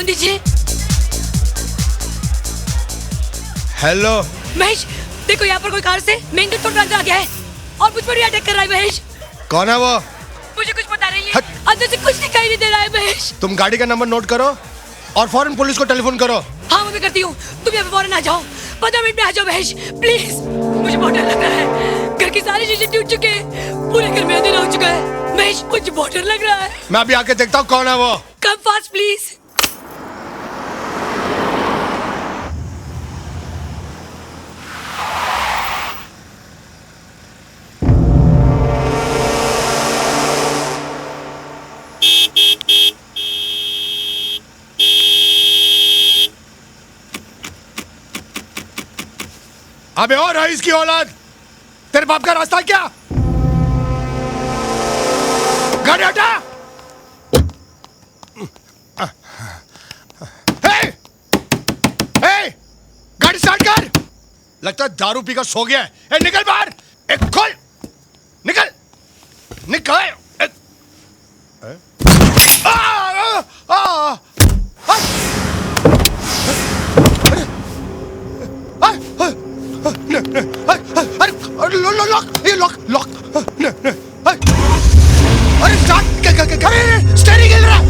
Phone दीजिए। Hello Mahesh, देखो यहाँ पर कोई कार से मेन गेट तोड़ अंदर आ गया है और मुझ पर भी अटैक कर रहा है। महेश, कौन है वो? मुझे कुछ पता नहीं है, अंदर से कुछ दिखाई नहीं दे रहा है। महेश, तुम गाड़ी का नंबर नोट करो और फौरन पुलिस को टेलीफोन करो। हाँ मैं करती हूँ, तुम यहाँ पे फौरन आ जाओ, 15 मिनट में आ जाओ। महेश प्लीज, मुझे बहुत डर लग रहा है, घर के सारे शीशे टूट चुके हैं, पूरे घर में अंधेरा हो चुका है। महेश मुझे बहुत डर लग रहा है। मैं अभी आके देखता हूँ कौन है वो। Come fast please. अबे और रईस की औलाद, तेरे बाप का रास्ता है क्या? गाड़ी हटा। गाड़ी स्टार्ट कर। लगता है दारू पीकर सो गया है। निकल बाहर। एक खोल, निकल निकल। लॉक। अरे स्टार्ट, स्टीयरिंग हिल रहा है।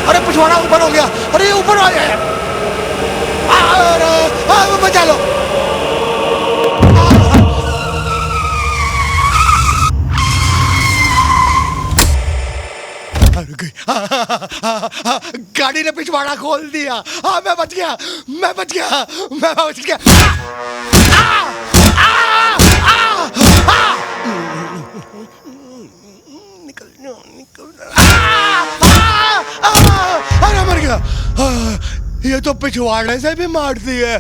अरे पिछवाड़ा ऊपर हो गया। अरे ऊपर आ गया। बचा लो। गाड़ी ने पिछवाड़ा खोल दिया। हाँ मैं बच गया। अरे मर गया। ये तो पिछवाड़े से भी मारती है।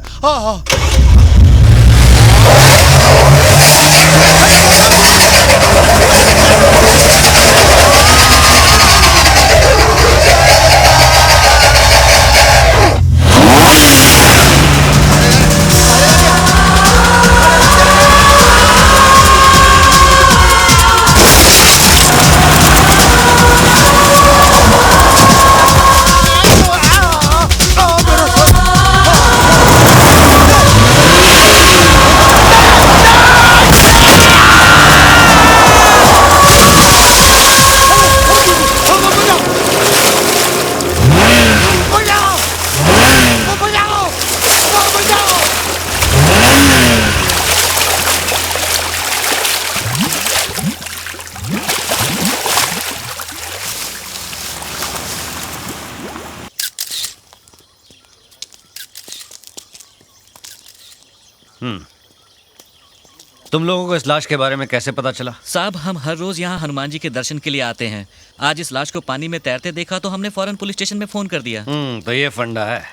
तुम लोगों को इस लाश के बारे में कैसे पता चला? साहब, हम हर रोज यहाँ हनुमान जी के दर्शन के लिए आते हैं। आज इस लाश को पानी में तैरते देखा तो हमने फौरन पुलिस स्टेशन में फोन कर दिया। तो ये फंडा है।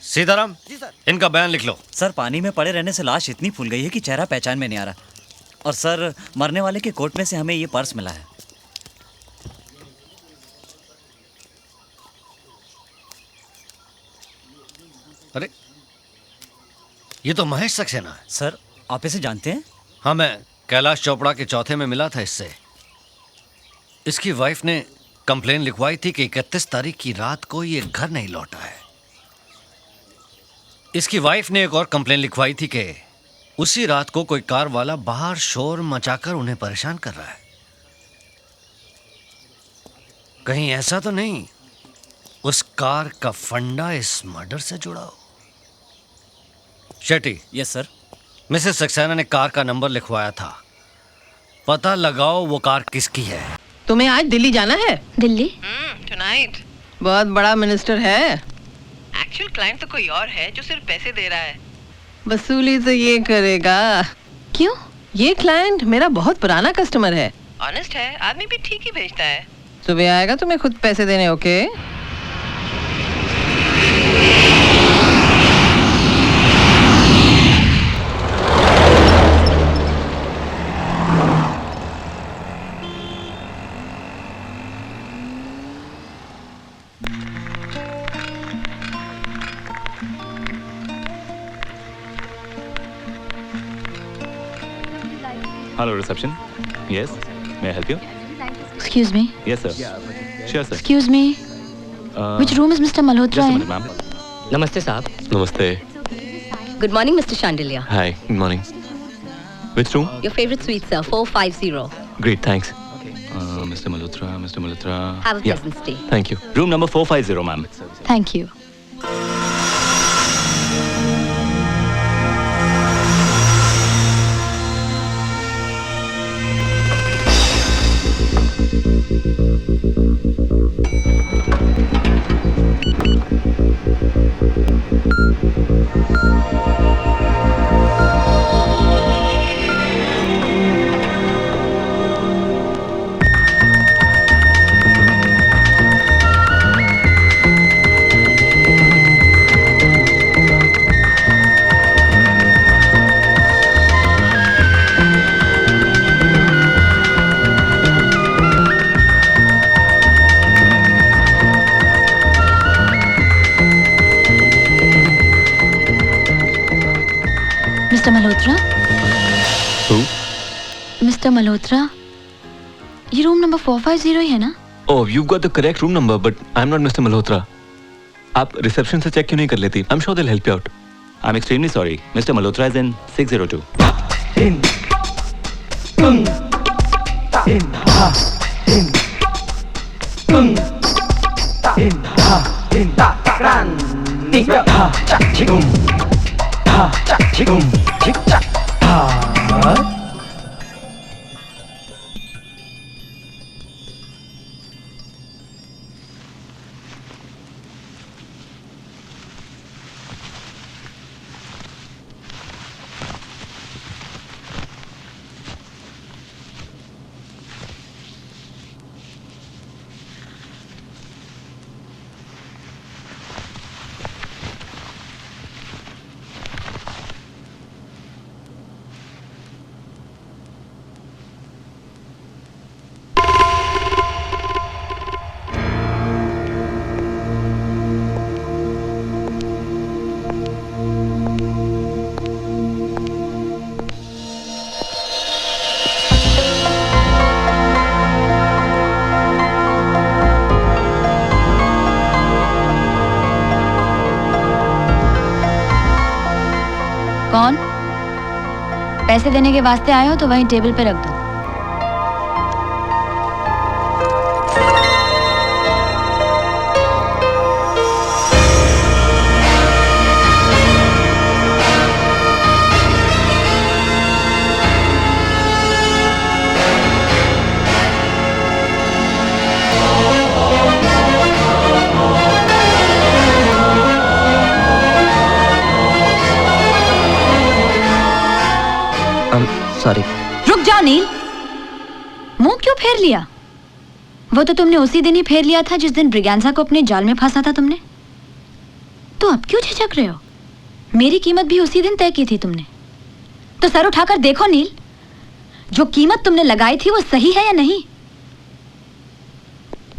सीताराम जी सर, इनका बयान लिख लो। सर, पानी में पड़े रहने से लाश इतनी फूल गई है कि चेहरा पहचान में नहीं आ रहा। और सर, मरने वाले के कोट में से हमें ये पर्स मिला है। अरे ये तो महेश सक्सेना है। सर, आप इसे जानते हैं? हाँ, मैं कैलाश चोपड़ा के चौथे में मिला था इससे। इसकी वाइफ ने कंप्लेन लिखवाई थी कि 31 तारीख की रात को ये घर नहीं लौटा है। इसकी वाइफ ने एक और कंप्लेन लिखवाई थी कि उसी रात को कोई कार वाला बाहर शोर मचाकर उन्हें परेशान कर रहा है। कहीं ऐसा तो नहीं उस कार का फंडा इस मर्डर से जुड़ा हो? Shetty. Yes sir. Mrs Saxena ने कार का नंबर लिखवाया था, पता लगाओ वो कार किसकी है। तुम्हें आज दिल्ली जाना है? दिल्ली? टुनाइट। बहुत बड़ा मिनिस्टर है। एक्चुअल क्लाइंट तो कोई और है जो सिर्फ पैसे दे रहा है। वसूली तो ये करेगा। क्यों? ये क्लाइंट मेरा बहुत पुराना कस्टमर है। ऑनेस्ट है, आदमी भी ठीक ही भेजता है। सुबह आएगा तुम्हें खुद पैसे देने। Okay? Hello, reception. Yes, may I help you? Excuse me. Yes, sir. Sure, sir. Excuse me. Which room is Mr. Malhotra Just a in? minute, ma'am. Namaste, साहब. Namaste. Good morning, Mr. Chandelier. Hi, good morning. Which room? Your favorite suite, sir. 450. Great, thanks. Mr. Malhotra, Mr. Malhotra. Have a pleasant stay. Thank you. Room number 450, ma'am. Thank you. Mr. Malhotra? Who? Mr. Malhotra? ये room number 450 ही है ना? Oh, you've got the correct room number, but I'm not Mr. Malhotra. आप reception से check क्यों नहीं कर लेती? I'm sure they'll help you out. I'm extremely sorry. Mr. Malhotra is in 602. कौन? पैसे देने के वास्ते आए हो तो वहीं टेबल पे रख दो। सॉरी. रुक जाओ नील, मुंह क्यों फेर लिया? वो तो तुमने उसी दिन ही फेर लिया था जिस दिन ब्रिगेंजा को अपने जाल में फंसा था तुमने। तो अब क्यों झिझक रहे हो? मेरी कीमत भी उसी दिन तय की थी तुमने। तो सर उठाकर देखो नील, जो कीमत तुमने लगाई थी वो सही है या नहीं?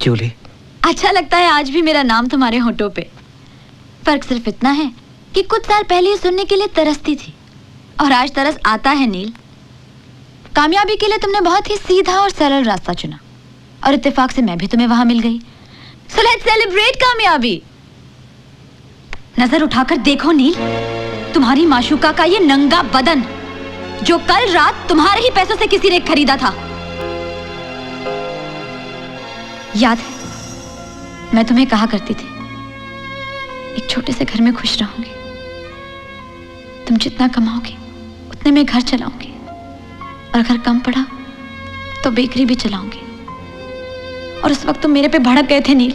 जूली. अच्छा लगता है आज भी मेरा नाम तुम्हारे होठों पे। फर्क सिर्फ इतना है कि कुछ साल पहले सुनने के लिए तरसती थी और आज तरस आता है नील। कामयाबी के लिए तुमने बहुत ही सीधा और सरल रास्ता चुना और इत्तेफाक से मैं भी तुम्हें वहां मिल गई। सो लेट्स सेलिब्रेट कामयाबी। नजर उठाकर देखो नील, तुम्हारी माशूका का ये नंगा बदन जो कल रात तुम्हारे ही पैसों से किसी ने खरीदा था। याद है मैं तुम्हें कहा करती थी एक छोटे से घर में खुश रहूंगी, तुम जितना कमाओगे उतने में घर चलाऊंगी और अगर कम पड़ा तो बेकरी भी चलाऊंगी। और उस वक्त तुम मेरे पे भड़क गए थे नील,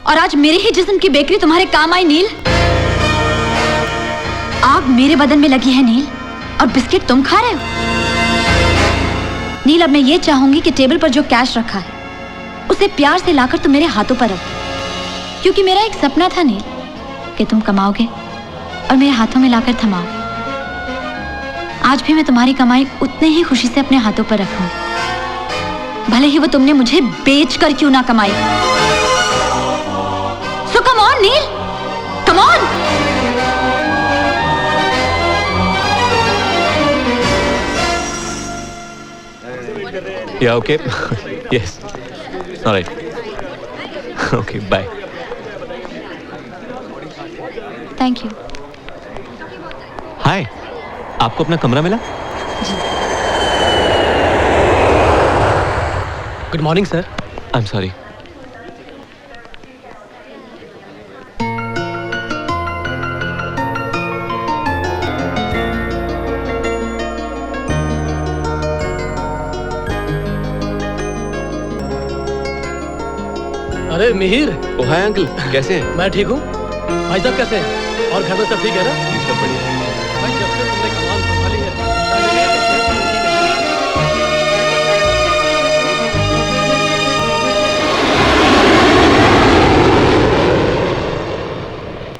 और आज मेरे ही जिस्म की बेकरी तुम्हारे काम आई नील। आग मेरे बदन में लगी है नील और बिस्किट तुम खा रहे हो। नील अब मैं ये चाहूंगी कि टेबल पर जो कैश रखा है उसे प्यार से लाकर तुम मेरे हाथों पर रखो, क्योंकि मेरा एक सपना था नील कि तुम कमाओगे और मेरे हाथों में लाकर थमाओगे। आज भी मैं तुम्हारी कमाई उतने ही खुशी से अपने हाथों पर रखूंगी, भले ही वो तुमने मुझे बेच कर क्यों ना कमाई। So come on Neel, come on. Yeah, okay. Yes. All right. Okay, bye. Thank you. Hi. आपको अपना कमरा मिला? Good morning sir. I'm sorry. अरे मिहिर। ओ हाय अंकल, कैसे हैं? मैं ठीक हूँ। भाई साहब कैसे हैं? और घर में सब ठीक है ना? जी सब बढ़िया। भाई जब से तुमने कमाल संभाली है,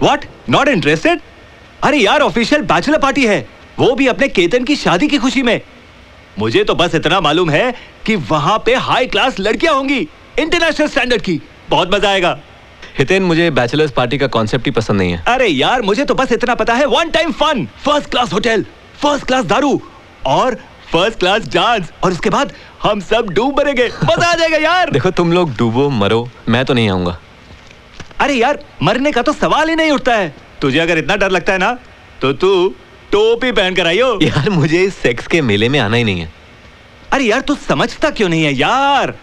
What? Not interested? अरे यार ऑफिशियल बैचलर पार्टी है, वो भी अपने केतन की शादी की खुशी में। मुझे तो बस इतना मालूम है कि वहां पे हाई क्लास लड़कियां होंगी, इंटरनेशनल स्टैंडर्ड की। बहुत मजा आएगा। हितेन, मुझे बैचलर्स पार्टी का कॉन्सेप्ट ही पसंद नहीं है। अरे यार मुझे तो बस इतना पता है, one time fun, first class hotel, first class दारू और फर्स्ट क्लास डांस, और उसके बाद हम सब डूब मरेंगे। मजा आ जाएगा यार। देखो तुम लोग डूबो मरो, मैं तो नहीं आऊंगा। अरे यार मरने का तो सवाल ही नहीं उठता है। तुझे अगर इतना डर लगता है ना तो तू टोपी पहन कर आइयो। यार मुझे इस सेक्स के मेले में आना ही नहीं है। अरे यार तू समझता क्यों नहीं है यार,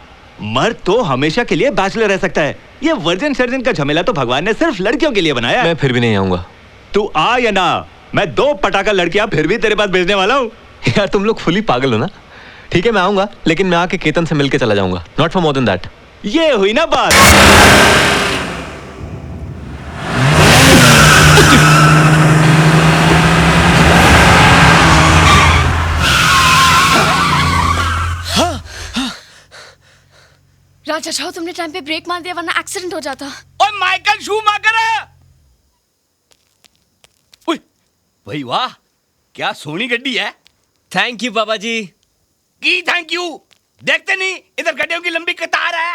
मर्द तो हमेशा के लिए बैचलर रह सकता है। ये वर्जिन सर्जन का झमेला तो भगवान ने सिर्फ लड़कियों के लिए बनाया है। मैं फिर भी नहीं आऊंगा। तू आ या ना, मैं 2 पटाखा लड़कियां फिर भी तेरे पास भेजने वाला हूँ। यार तुम लोग फुली पागल हो ना। ठीक है मैं आऊंगा, लेकिन मैं आके केतन से मिलके चला जाऊंगा, not for more than that. ये हुई ना बात। राज अच्छा हो तुमने टाइम पे ब्रेक मार दिया, वरना एक्सीडेंट हो जाता। ओए माइकल शूमाकर है। ओए भाई वाह, क्या सोनी गड्डी है। थैंक यू बाबा जी। की थैंक यू, देखते नहीं इधर गड्डियों की लंबी कतार है।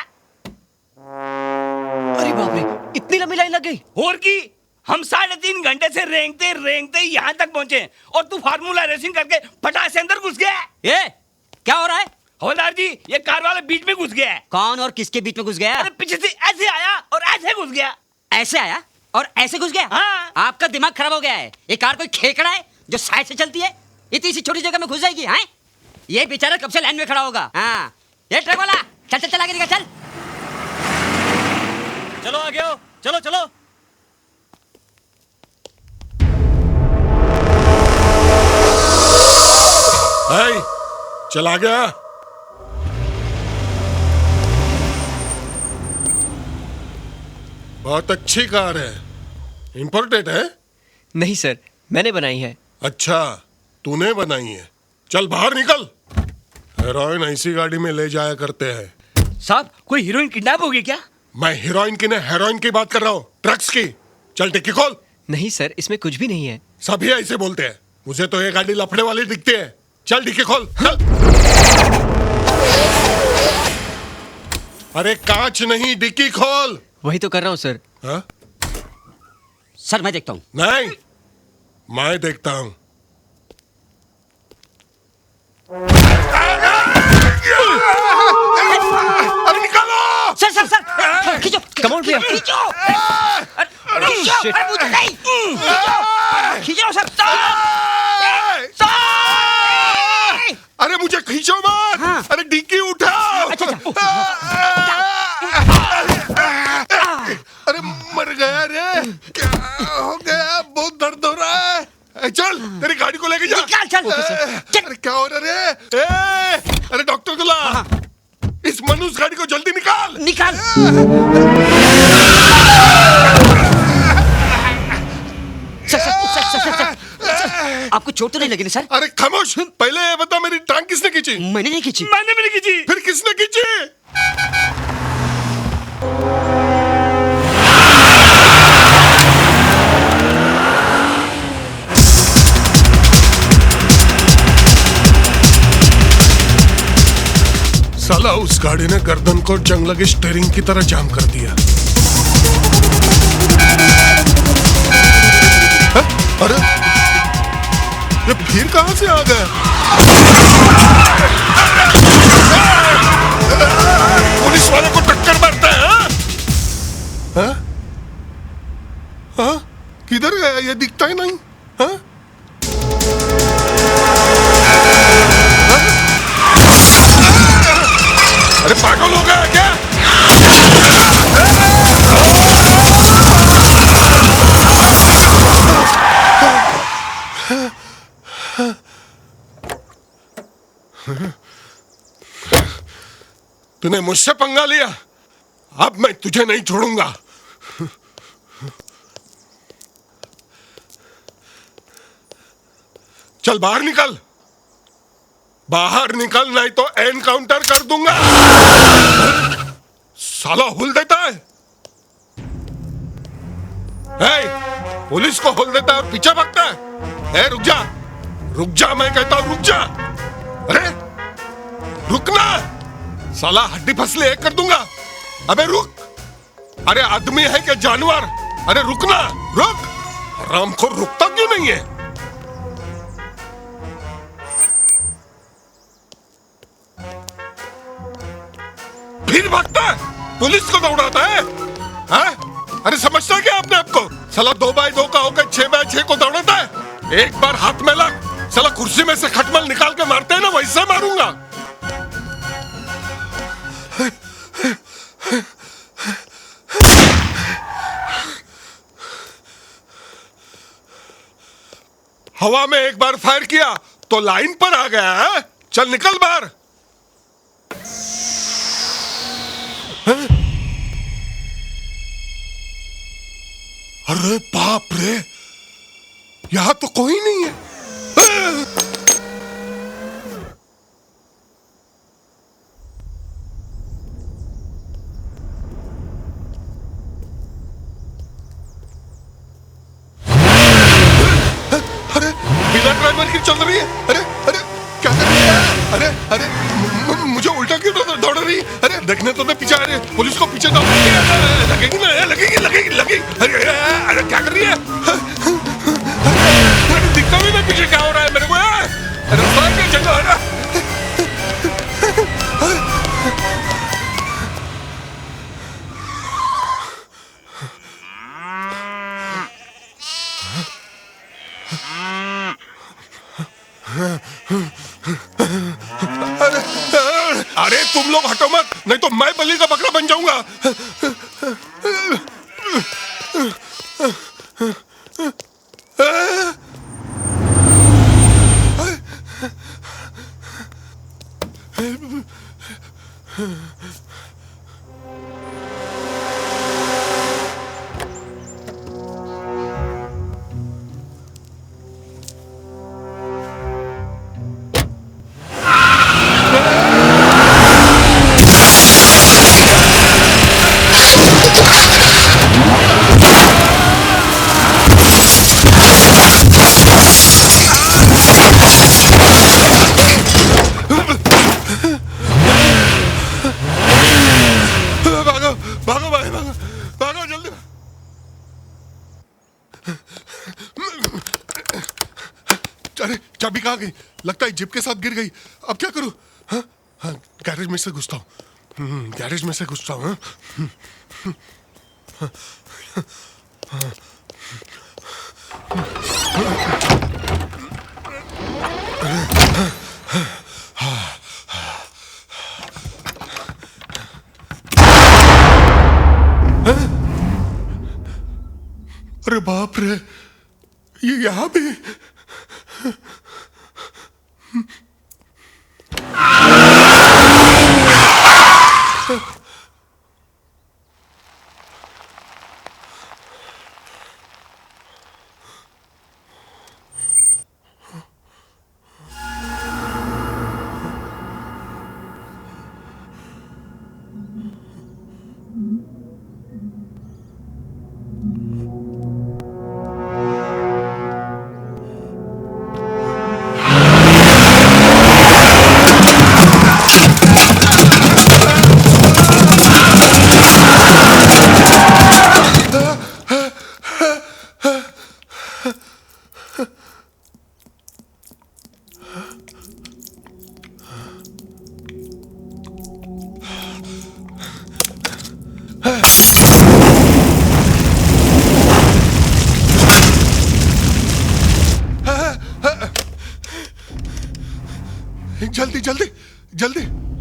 अरे बाप रे, इतनी लंबी लाइन लग गई। और की हम 3.5 घंटे से रेंगते रेंगते यहाँ तक पहुंचे और तू फार्मूला रेसिंग करके फटाक से अंदर घुस गया। ए, क्या हो रहा है? हवलदार जी, ये कार वाला बीच में घुस गया है। कौन और किसके बीच में घुस गया? अरे पीछे से ऐसे आया और ऐसे घुस गया। ऐसे आया और ऐसे घुस गया? हाँ। आपका दिमाग खराब हो गया है। ये कार कोई खेकड़ा है जो साइड से चलती है? इतनी सी छोटी जगह में घुस जाएगी? हैं? ये बेचारा कब से लाइन में खड़ा होगा। हाँ, ये ट्रक वाला चल चल चल आगे निकल चल। चलो आगे हो, चलो चलो। चला गया। बहुत अच्छी कार है, इंपोर्टेड है? नहीं सर, मैंने बनाई है। अच्छा, तूने बनाई है। चल बाहर निकल। हेरोइन ऐसी गाड़ी में ले जाया करते हैं। साहब कोई हीरोइन किडनैप हो गई क्या? मैं हीरोइन की नहीं हेरोइन की बात कर रहा हूँ, ड्रग्स की। चल डिक्की खोल। नहीं सर, इसमें कुछ भी नहीं है। सभी ऐसे बोलते हैं, मुझे तो ये गाड़ी लफड़े वाली दिखती है। चल डिक्की खोल चल। अरे कांच नहीं, डिक्की खोल। वही तो कर रहा हूँ सर। हाँ? सर मैं देखता हूँ। नहीं, मैं देखता हूँ। अरे निकालो। सर सर सर, खींचो। कम ऑन भैया, खींचो। अरे मुझे नहीं। खींचो सर। अरे मुझे खींचो मत। हाँ। अरे डिक्की उठाओ। अच्छा अरे मर गया रे, क्या हो गया? बहुत दर्द हो रहा है। चल तेरी गाड़ी को लेके जा। निकाल चल। अरे क्या हो रहा रे? अरे डॉक्टर को ला। इस मनुष्य गाड़ी को जल्दी निकाल। निकाल। सर, आपको चोट तो नहीं लगी ना सर? अरे खामोश, पहले ये बता मेरी टांग किसने खींची? मैंने नहीं खींची। मैंने भी नहीं खींची। फिर किसने खींची? साला उस गाड़ी ने गर्दन को जंग लगे स्टीयरिंग की तरह जाम कर दिया। अरे ये फिर कहां से आ गया? ये दिखता ही नहीं। हाँ? अरे पागल हो गया क्या? तूने मुझसे पंगा लिया, अब मैं तुझे नहीं छोड़ूंगा। चल बाहर निकल, बाहर निकल, नहीं तो एनकाउंटर कर दूंगा। साला हुल देता है। पुलिस को हुल देता है और पीछे भागता है। रुक जा, रुक जा, मैं कहता हूं रुक जा। अरे रुकना, साला हड्डी फसले एक कर दूंगा। अबे रुक, अरे आदमी है क्या जानवर? अरे रुकना, रुक। राम को रुकता क्यों नहीं है? फिर भागता है, पुलिस को दौड़ाता है। हाँ? अरे समझता क्या आपने आपको? साला 2x2 का होकर 6x6 को दौड़ाता है। एक बार हाथ में लग, साला कुर्सी में से खटमल निकाल के मारते हैं ना, वैसे मारूंगा। हवा में एक बार फायर किया तो लाइन पर आ गया है। चल निकल बाहर। अरे बाप रे, यहां तो कोई नहीं है। अरे बिना ड्राइवर की चल रही है। अरे अरे क्या कर रही है? अरे अरे मुझे उल्टा क्यों दौड़ रही? अरे देखने तो पीछे आ रही, पुलिस को पीछे दौड़ रही है। लगेगी ना, लगेगी लगेगी लगेगी। अरे अरे क्या कर रही है? अरे दिखता भी नहीं पीछे क्या हो रहा है मेरे को। अरे क्या जगह है ना। अरे तुम लोग हटो मत, नहीं तो मैं बलि का बकरा बन जाऊंगा। अरे चाबी कहाँ गई? लगता है जिप के साथ गिर गई। अब क्या करूं? हाँ हाँ, गैरेज में से घुसता हूँ। गैरेज में से घुसता हूँ। अरे बाप रे, ये यहाँ भी।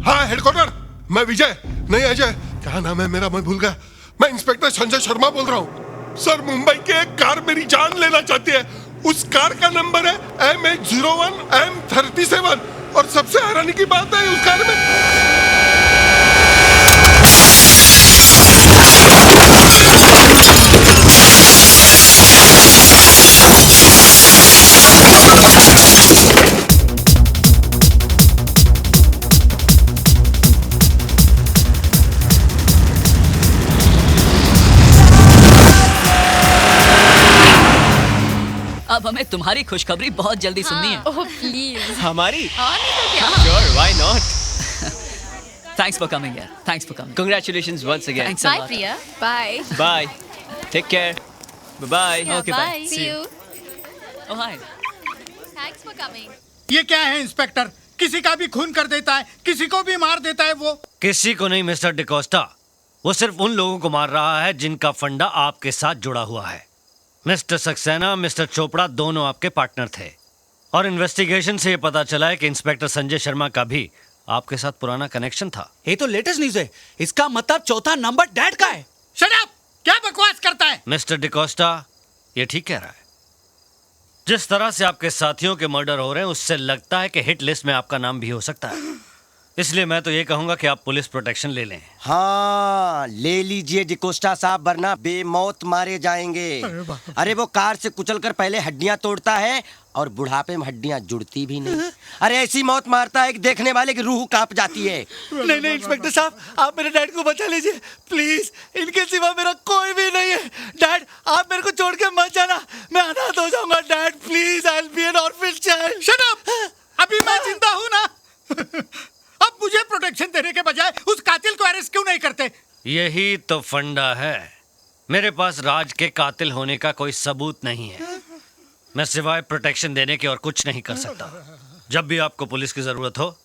हाँ हेडक्वार्टर, मैं विजय, नहीं अजय, क्या नाम है मेरा, मैं भूल गया। मैं इंस्पेक्टर संजय शर्मा बोल रहा हूँ। सर मुंबई की एक कार मेरी जान लेना चाहती है। उस कार का नंबर है MH01M37 और सबसे हैरानी की बात है उस कार में अब हमें तुम्हारी खुशखबरी बहुत जल्दी सुननी है। Oh please. हमारी? Sure, why not? Thanks for coming यार। Thanks for coming। Congratulations once again. Thanks a lot। Priya. Bye. Bye. Take care. Bye-bye. Okay, bye। See you। Oh hi। Thanks for coming। ये क्या है inspector? किसी का भी खून कर देता है, किसी को भी मार देता है वो। किसी को नहीं मिस्टर डिकोस्टा, वो सिर्फ उन लोगों को मार रहा है जिनका फंडा आपके साथ जुड़ा हुआ है। मिस्टर सक्सेना, मिस्टर चोपड़ा दोनों आपके पार्टनर थे और इन्वेस्टिगेशन से ये पता चला है कि इंस्पेक्टर संजय शर्मा का भी आपके साथ पुराना कनेक्शन था। ये तो लेटेस्ट न्यूज़ है। इसका मतलब चौथा नंबर डैड का है। Shut up! क्या बकवास करता है? मिस्टर डिकोस्टा, ये ठीक कह रहा है। जिस तरह से आपके साथियों के मर्डर हो रहे हैं उससे लगता है कि हिट लिस्ट में आपका नाम भी हो सकता है। इसलिए मैं तो ये कहूंगा कि आप पुलिस प्रोटेक्शन ले लें। हाँ ले लीजिए डिकोस्टा साहब, वरना बेमौत मारे जाएंगे। अरे वो कार से कुचलकर पहले हड्डियां तोड़ता है और बुढ़ापे में हड्डियां जुड़ती भी नहीं। अरे ऐसी मौत मारता है कि देखने वाले की रूह कांप जाती है। नहीं नहीं इंस्पेक्टर साहब, आप मेरे डैड को बचा लीजिए प्लीज। इनके सिवा मेरा कोई भी नहीं है। डैड आप मेरे को छोड़ के मत जाना, मैं अनाथ हो जाऊंगा। Dad please, I will be N orphan child. Shut up! अभी मैं जिंदा हूं ना। अब मुझे प्रोटेक्शन देने के बजाय उस कातिल को अरेस्ट क्यों नहीं करते? यही तो फंडा है। मेरे पास राज के कातिल होने का कोई सबूत नहीं है। मैं सिवाय प्रोटेक्शन देने के और कुछ नहीं कर सकता। जब भी आपको पुलिस की जरूरत हो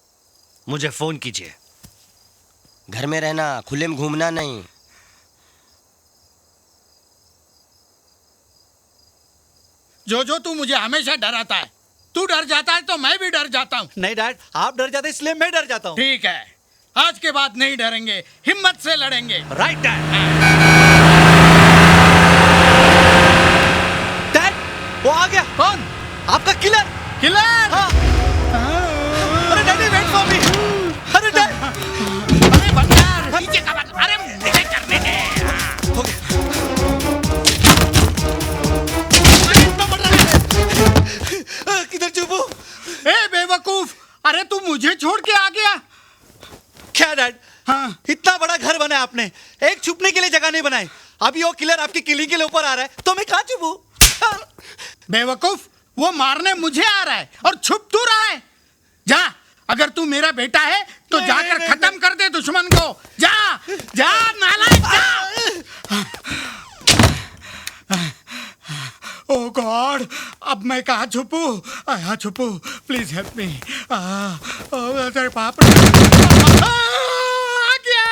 मुझे फोन कीजिए। घर में रहना, खुले में घूमना नहीं। जो तू मुझे हमेशा डराता है। तू डर जाता है तो मैं भी डर जाता हूँ। नहीं डैड, आप डर जाते इसलिए मैं डर जाता हूँ। ठीक है, आज के बाद नहीं डरेंगे, हिम्मत से लड़ेंगे। Right dad. डैड वो आ गया। कौन? आपका किलर। किलर? हाँ। अरे डैडी वेट फॉर मी। अरे डैड। अरे बंगार, नीचे का बंगार। अरे मुझे करने दे। किधर छुपो? ए बेवकूफ, अरे तू मुझे छोड़ के आ गया। क्या डैड? हाँ। इतना बड़ा घर बनाया आपने, एक छुपने के लिए जगह नहीं बनाई। अभी वो किलर आपकी किलिंग के लिए ऊपर आ रहा है तो मैं कहाँ छुपूं? बेवकूफ, वो मारने मुझे आ रहा है और छुप तू रहा है। जा, अगर तू मेरा बेटा है तो जाकर खत्म कर दे दुश्मन को। जा जा नालायक जा। ओह गॉड, अब मैं कहाँ छुपूं? यहाँ छुपूं, प्लीज हेल्प मी। तेरे बाप रे, आ गया।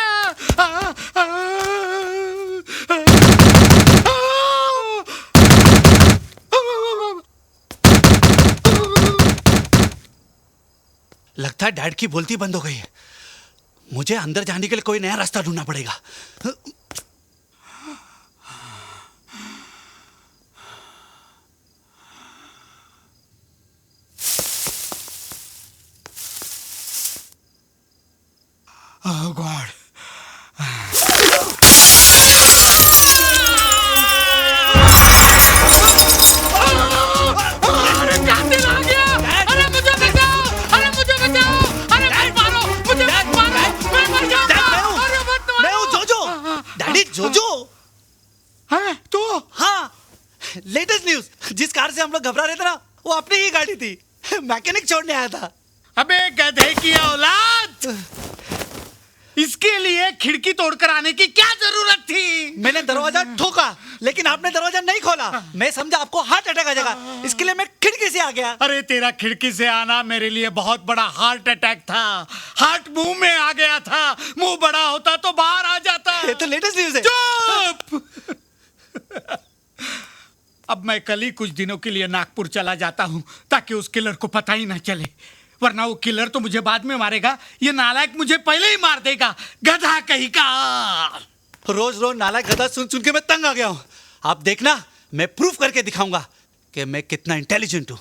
लगता है डैड की बोलती बंद हो गई है। मुझे अंदर जाने के लिए कोई नया रास्ता ढूंढना पड़ेगा। ओह गॉड। अरे कातिल आ गया। अरे मुझे बचाओ, अरे मुझे बचाओ, अरे मत मारो, मुझे मत मारो, मैं मर जाऊंगा। अरे मत मारो। मैं हूँ जोजो। डैडी जोजो। हाँ तू? हाँ, लेटेस्ट न्यूज। जिस कार से हम लोग घबरा रहे थे ना, वो अपनी ही गाड़ी थी। मैकेनिक छोड़ने आया था। अबे गधे की औलाद, इसके लिए खिड़की तोड़कर आने की क्या जरूरत थी? मैंने दरवाजा ठोका लेकिन आपने दरवाजा नहीं खोला। मैं समझा आपको हार्ट अटैक आ जाएगा, इसके लिए मैं खिड़की से आ गया। अरे तेरा खिड़की से आना मेरे लिए बहुत बड़ा हार्ट अटैक था। हार्ट मुंह में आ गया था, मुंह बड़ा होता तो बाहर आ जाता। ये तो लेटेस्ट न्यूज है। चुप। अब मैं कल ही कुछ दिनों के लिए नागपुर चला जाता हूँ ताकि उस किलर को पता ही ना चले। वरना वो किलर तो मुझे बाद में मारेगा, ये नालायक मुझे पहले ही मार देगा, गधा कहीं का। रोज रोज नालायक गधा सुन सुन के मैं तंग आ गया हूँ। आप देखना, मैं प्रूफ करके दिखाऊंगा कि मैं कितना इंटेलिजेंट हूँ।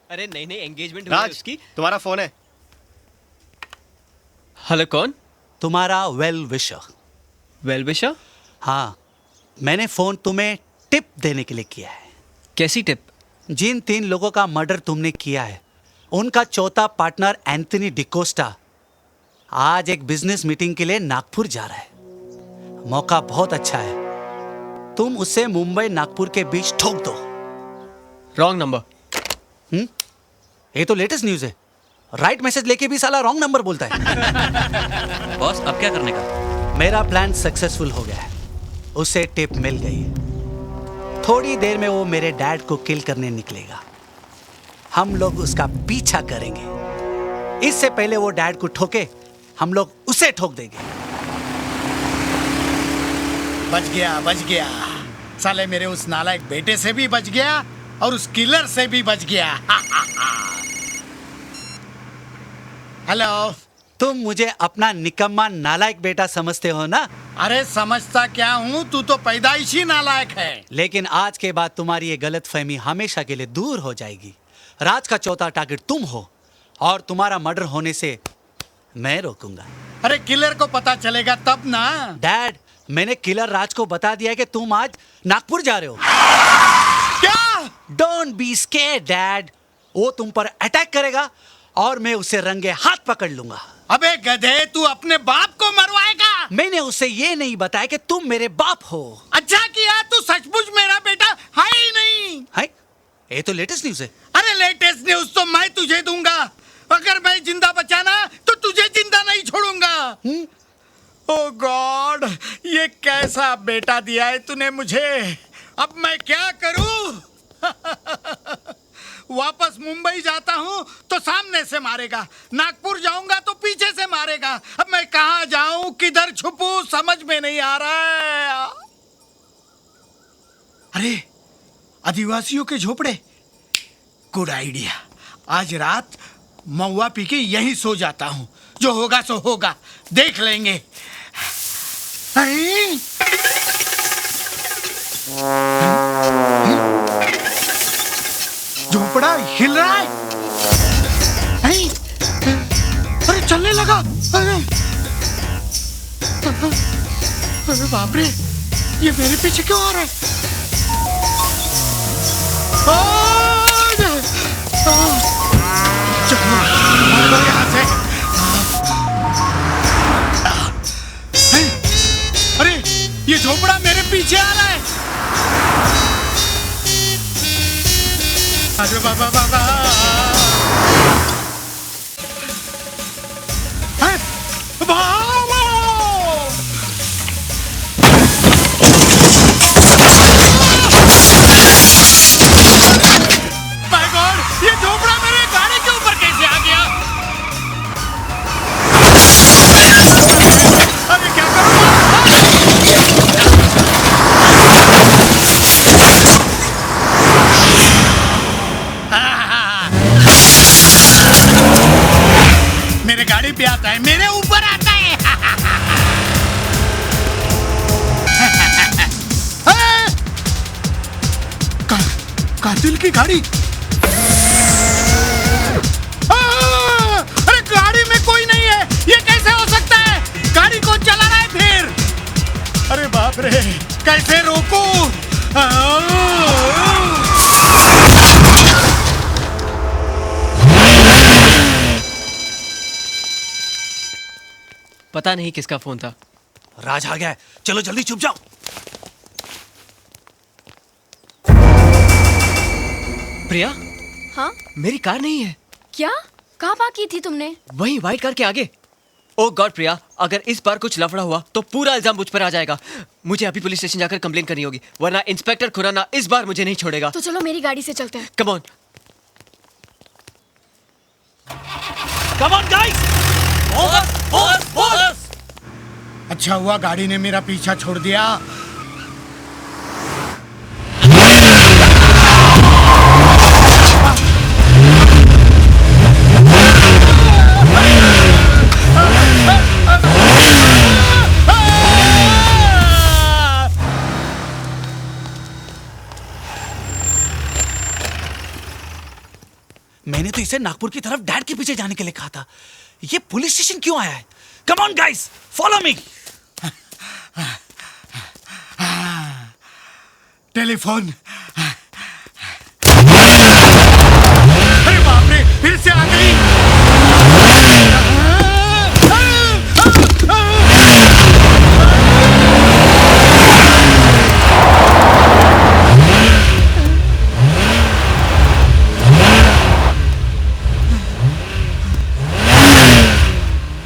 अरे नई नई एंगेजमेंट राज, उसकी तुम्हारा फोन है। हेलो, कौन? तुम्हारा वेल विशर। Well wisher? हाँ, मैंने फोन तुम्हें टिप देने के लिए किया है। कैसी टिप? जिन 3 लोगों का मर्डर तुमने किया है, उनका चौथा पार्टनर एंथनी डिकोस्टा आज एक बिजनेस मीटिंग के लिए नागपुर जा रहा है। मौका बहुत अच्छा है, तुम उसे मुंबई नागपुर के बीच ठोक दो। Wrong number. ये तो लेटेस्ट न्यूज है। राइट मैसेज लेके भी साला रॉन्ग नंबर बोलता है। बॉस, अब क्या करने का? मेरा प्लान सक्सेसफुल हो गया है, उसे टिप मिल गई है। थोड़ी देर में वो मेरे डैड को किल करने निकलेगा। हम लोग उसका पीछा करेंगे। इससे पहले वो डैड को ठोके, हम लोग उसे ठोक देंगे। बच गया। साले मेरे उस नालायक बेटे से भी बच गया और उस किलर से भी बच गया। हेलो। तुम मुझे अपना निकम्मा नालायक बेटा समझते हो ना? अरे समझता क्या हूँ, तू तो पैदाइशी नालायक है। लेकिन आज के बाद तुम्हारी ये गलतफहमी हमेशा के लिए दूर हो जाएगी। राज का चौथा टारगेट तुम हो और तुम्हारा मर्डर होने से मैं रोकूंगा। अरे किलर को पता चलेगा तब ना। डैड, मैंने किलर राज को बता दिया है कि तुम आज नागपुर जा रहे हो। क्या? Don't be scared dad. वो तुम पर अटैक करेगा और मैं उसे रंगे हाथ पकड़ लूंगा। अबे गधे, तू अपने बाप को मरवाएगा? मैंने उसे ये नहीं बताया कि तुम मेरे बाप हो। अच्छा किया, तू सचमुच मेरा बेटा है ही नहीं। है? ये तो लेटेस्ट न्यूज है। अरे लेटेस्ट न्यूज तो मैं तुझे दूंगा। अगर मैं जिंदा बचाना तो तुझे जिंदा नहीं छोड़ूंगा। ओह गॉड, ये कैसा बेटा दिया है तूने मुझे। अब मैं क्या करूं? वापस मुंबई जाता हूं तो सामने से मारेगा, नागपुर जाऊंगा तो पीछे से मारेगा। अब मैं कहां जाऊं, किधर छुपूं, समझ में नहीं आ रहा है। अरे आदिवासियों के झोपड़े, गुड आइडिया। आज रात महुआ पी के यहीं सो जाता हूं, जो होगा सो होगा, देख लेंगे। झोपड़ा हिल रहा है। अरे चलने लगा। अरे बाप रे, ये मेरे पीछे क्यों आ रहा है? चलो यहाँ से। अरे ये झोपड़ा मेरे पीछे आ रहा है। अरे बाबा बाबा, माय गॉड, ये झोपड़ा मेरे गाड़ी के ऊपर कैसे आ गया? अरे क्या मेरे गाड़ी पे आता है, मेरे ऊपर आता है। कातिल की गाड़ी। अरे गाड़ी में कोई नहीं है, ये कैसे हो सकता है? गाड़ी कौन चला रहा है फिर? अरे बाप रे, कैसे रोकूं? पता नहीं किसका फोन था। राज आ गया है, चलो जल्दी छुप जाओ। प्रिया, हाँ? मेरी कार नहीं है। क्या? कहाँ पार्क की थी तुमने? वही व्हाइट कार के आगे। ओह गॉड प्रिया, अगर इस बार कुछ लफड़ा हुआ तो पूरा इल्जाम मुझ पर आ जाएगा। मुझे अभी पुलिस स्टेशन जाकर कंप्लेन करनी होगी, वरना इंस्पेक्टर खुराना इस बार मुझे नहीं छोड़ेगा। तो चलो मेरी गाड़ी से चलते हैं। Come on. Come on guys, focus focus focus. अच्छा हुआ गाड़ी ने मेरा पीछा छोड़ दिया। मैंने तो इसे नागपुर की तरफ डैड के पीछे जाने के लिए कहा था। ये पुलिस स्टेशन क्यों आया है? Come on guys, follow me. Telephone. अरे बाप रे, फिर से आ गई।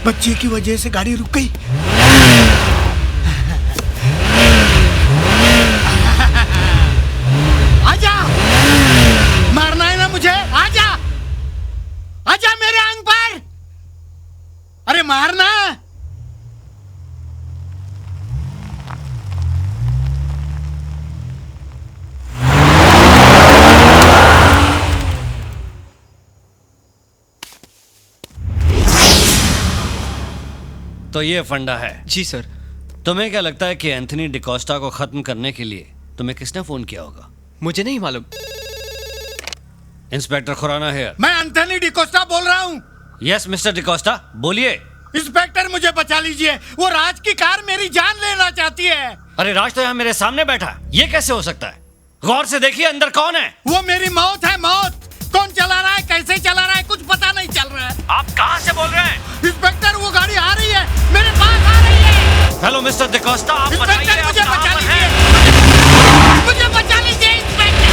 बच्चे की वजह से गाड़ी रुक गई। आजा, मारना है ना मुझे? आजा, आजा मेरे अंग पर। अरे मारना। तो ये फंडा है। जी सर। तुम्हें क्या लगता है कि एंथनी डिकोस्टा को खत्म करने के लिए तुम्हें किसने फोन किया होगा? मुझे नहीं मालूम। इंस्पेक्टर खुराना है। मैं एंथनी डिकोस्टा बोल रहा हूँ। यस मिस्टर डिकोस्टा, बोलिए। इंस्पेक्टर मुझे बचा लीजिए, वो राज की कार मेरी जान लेना चाहती है। अरे राज तो यहाँ मेरे सामने बैठा है, ये कैसे हो सकता है? गौर से देखिए अंदर कौन है। वो मेरी मौत है, मौत। कौन चला रहा है, कैसे चला रहा है, कुछ पता नहीं चल रहा है। आप कहाँ से बोल रहे हैं? इंस्पेक्टर वो गाड़ी आ रही है, मेरे पास आ रही है। हेलो मिस्टर डिकोस्टा, आप इंस्पेक्टर मुझे बचा लीजिए, मुझे बचा लीजिए इंस्पेक्टर।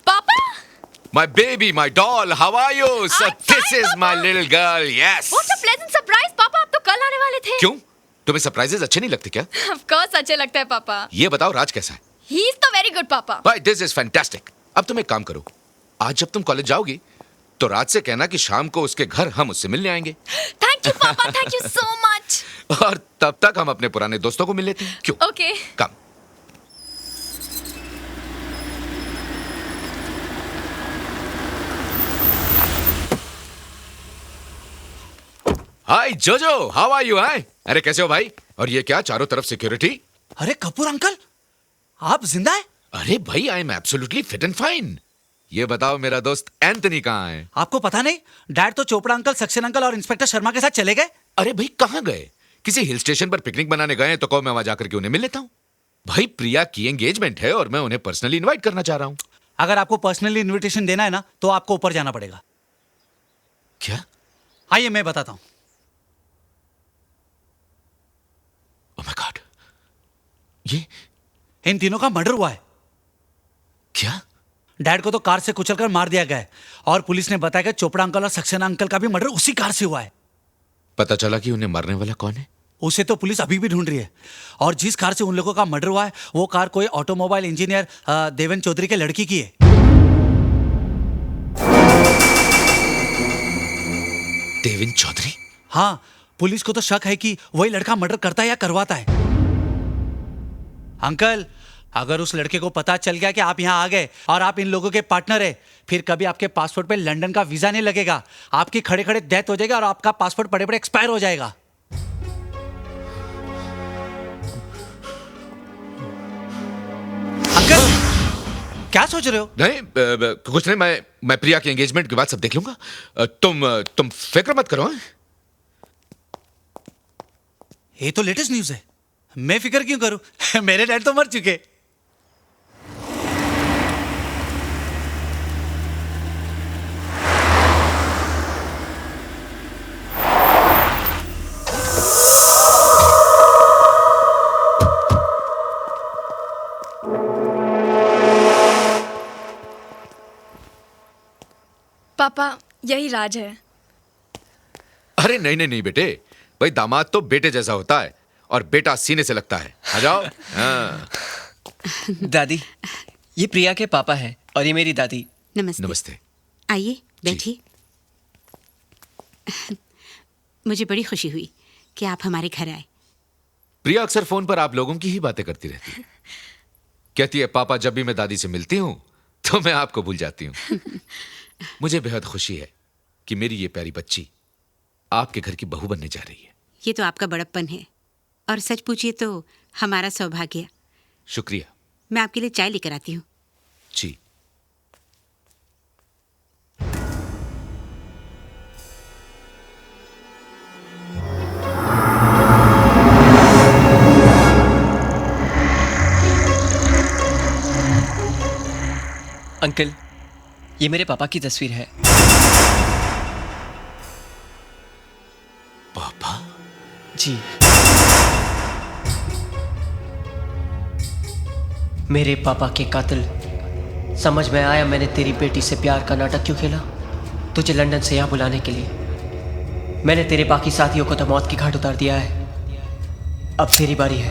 पापा, My baby, my doll, how are you? So this is my little girl, yes. What a pleasant surprise, पापा। आप तो कल आने वाले थे। क्यों? तुम्हें सरप्राइजेस अच्छे नहीं लगते क्या? Of course अच्छे लगते हैं पापा। ये बताओ राज कैसा है? He is तो very good पापा। भाई this is fantastic. अब तुम एक काम करो, आज जब तुम कॉलेज जाओगी तो राज से कहना कि शाम को उसके घर हम उससे मिलने आएंगे। Thank you पापा, thank you so much। और तब तक हम अपने पुराने दोस्तों को मिल लेते हैं, क्यों? Okay। कम। हाय जोजो, हाउ आर यू? हाय, अरे कैसे हो भाई? और ये क्या चारों तरफ सिक्योरिटी? अरे कपूर अंकल, आप जिंदा है? अरे भाई I am absolutely fit and fine. ये बताओ मेरा दोस्त एंथनी कहाँ है? आपको पता नहीं? डैड तो चोपड़ा अंकल, सक्सेना अंकल और इंस्पेक्टर शर्मा के साथ चले गए। अरे भाई कहाँ गए? किसी हिल स्टेशन पर पिकनिक बनाने गए तो कहो मैं वहां जाकर के उन्हें मिल लेता हूँ। भाई प्रिया की एंगेजमेंट है और मैं उन्हें पर्सनली इनवाइट करना चाह रहा हूँ। अगर आपको पर्सनली इनविटेशन देना है ना तो आपको ऊपर जाना पड़ेगा। क्या? आइए मैं बताता हूँ। ओह माय गॉड, ये इन तीनों का मर्डर हुआ है। क्या? डैड को तो कार से कुचलकर मार दिया गया है और पुलिस ने बताया कि चोपड़ा अंकल और सक्सेना अंकल का भी मर्डर उसी कार से हुआ है। पता चला कि उन्हें मारने वाला कौन है? उसे तो पुलिस अभी भी ढूंढ रही है और जिस कार से उन लोगों का मर्डर हुआ है वो कार कोई ऑटोमोबाइल इंजीनियर देवेन चौधरी के लड़की की है। देवेन चौधरी? हाँ, पुलिस को तो शक है कि वही लड़का मर्डर करता है या करवाता है। अंकल, अगर उस लड़के को पता चल गया कि आप यहाँ आ गए और आप इन लोगों के पार्टनर है, फिर कभी आपके पासपोर्ट पे लंदन का वीजा नहीं लगेगा। आपकी खड़े खड़े डेथ हो जाएगी और आपका पासपोर्ट पड़े पड़े एक्सपायर हो जाएगा। अंकल, क्या सोच रहे हो? नहीं कुछ नहीं, मैं प्रिया के एंगेजमेंट के बाद सब देख लूंगा। तुम फिक्र मत करो। ये तो लेटेस्ट न्यूज़ है, मैं फिक्र क्यों करूं? मेरे डैड तो मर चुके। पापा, यही राज है। अरे नहीं नहीं नहीं बेटे, भाई दामाद तो बेटे जैसा होता है और बेटा सीने से लगता है। आ जाओ। हाँ। दादी, ये प्रिया के पापा हैं और ये मेरी दादी। नमस्ते। नमस्ते। आइए बैठिए। मुझे बड़ी खुशी हुई कि आप हमारे घर आए। प्रिया अक्सर फोन पर आप लोगों की ही बातें करती रहती है। कहती है पापा जब भी मैं दादी से मिलती हूं तो मैं आपको भूल जाती हूं। मुझे बेहद खुशी है कि मेरी ये प्यारी बच्ची आपके घर की बहू बनने जा रही है। ये तो आपका बड़प्पन है और सच पूछिए तो हमारा सौभाग्य। शुक्रिया। मैं आपके लिए चाय लेकर आती हूँ। जी। अंकल, ये मेरे पापा की तस्वीर है। पापा? जी। मेरे पापा के कातिल, समझ में आया मैंने तेरी बेटी से प्यार का नाटक क्यों खेला। तुझे लंदन से यहाँ बुलाने के लिए मैंने तेरे बाकी साथियों को तो मौत की घाट उतार दिया है। अब तेरी बारी है।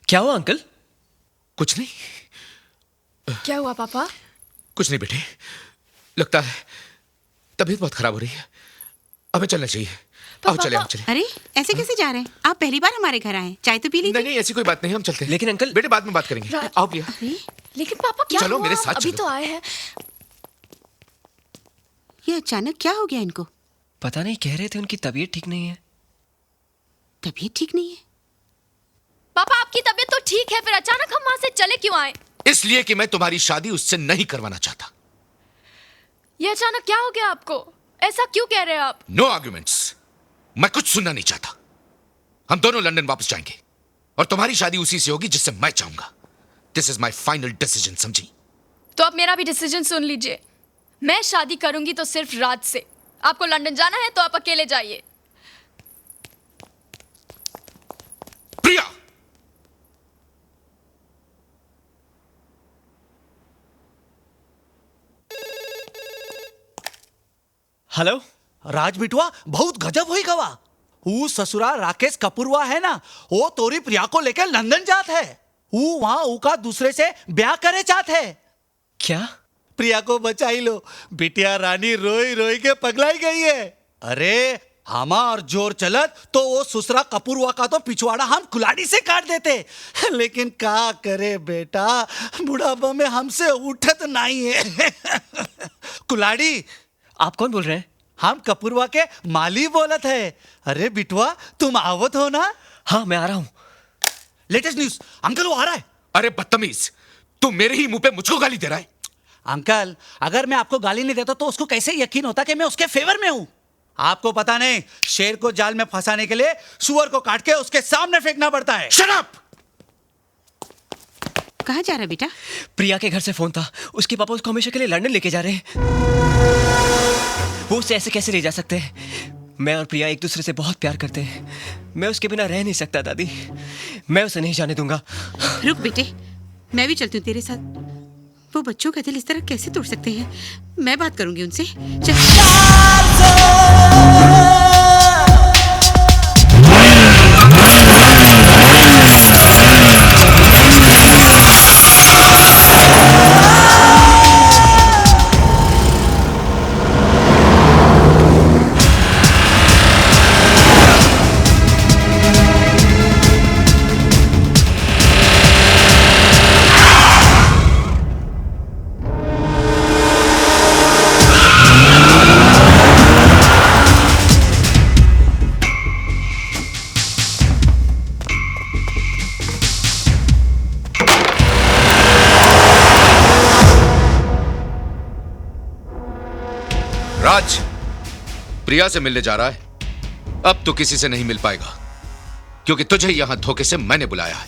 क्या हुआ अंकल? कुछ नहीं। क्या हुआ पापा? कुछ नहीं बेटे, लगता है तबीयत बहुत खराब हो रही है, हमें चलना चाहिए। आओ चले, आओ चले। अरे ऐसे कैसे जा रहे हैं? आप पहली बार हमारे घर आए, चाय तो पी लीजिए। नहीं ऐसी कोई बात नहीं, हम चलते हैं। लेकिन अंकल, बेटे बाद में बात करेंगे। आओ प्रिया। लेकिन पापा क्या चलो हुआ? मेरे साथ अभी चलो। तो आए हैं। ये अचानक क्या हो गया इनको? पता नहीं, कह रहे थे उनकी तबीयत ठीक नहीं है। तबीयत ठीक नहीं है? पापा आपकी तबीयत तो ठीक है, फिर अचानक हम वहां से चले क्यों आए? इसलिए कि मैं तुम्हारी शादी उससे नहीं करवाना चाहता। ये अचानक क्या हो गया आपको? ऐसा क्यों कह रहे हैं आप? No arguments. मैं कुछ सुनना नहीं चाहता। हम दोनों लंदन वापस जाएंगे और तुम्हारी शादी उसी से होगी जिससे मैं चाहूंगा। This is my final decision, समझी? तो अब मेरा भी डिसीजन सुन लीजिए। मैं शादी करूंगी तो सिर्फ राज से। आपको लंदन जाना है तो आप अकेले जाइए। प्रिया! हेलो राज बिटवा, बहुत गजब हुई गवा। वो ससुरा राकेश कपूरवा है ना, वो तोरी प्रिया को लेकर लंदन जात है। वो वहां उका दूसरे से ब्याह करे चाहत है। क्या? प्रिया को बचाई लो। बिटिया रानी रोई रोई के पगलाई गई है। अरे हमार जोर चलत तो वो ससुरा कपूरवा का तो पिछवाड़ा हम कुलाड़ी से काट देते, लेकिन का करे बेटा, बुढ़ापा में हमसे उठत नहीं है। कुलाड़ी। आप कौन बोल रहे हैं? हम कपूरवा के माली बोलत है। अरे बिटवा तुम आवत हो ना? हाँ मैं आ रहा हूँ। लेटेस्ट न्यूज, अंकल वो आ रहा है। अरे बदतमीज, तू मेरे ही मुंह पे मुझको गाली दे रहा है। अंकल अगर मैं आपको गाली नहीं देता तो उसको कैसे यकीन होता कि मैं उसके फेवर में हूं? आपको पता नहीं, शेर को जाल में फंसाने के लिए सुअर को काट के उसके सामने फेंकना पड़ता है। Shut up! कहाँ जा रहा है बेटा? प्रिया के घर से फोन था, उसके पापा उसको हमेशा के लिए लंदन लेके जा रहे हैं। वो उसे ऐसे कैसे ले जा सकते हैं? मैं और प्रिया एक दूसरे से बहुत प्यार करते हैं। मैं उसके बिना रह नहीं सकता दादी, मैं उसे नहीं जाने दूंगा। रुक बेटे, मैं भी चलती हूँ तेरे साथ। वो बच्चों का दिल इस तरह कैसे तोड़ सकते हैं? मैं बात करूंगी उनसे। राज प्रिया से मिलने जा रहा है। अब तो किसी से नहीं मिल पाएगा, क्योंकि तुझे यहां धोखे से मैंने बुलाया है।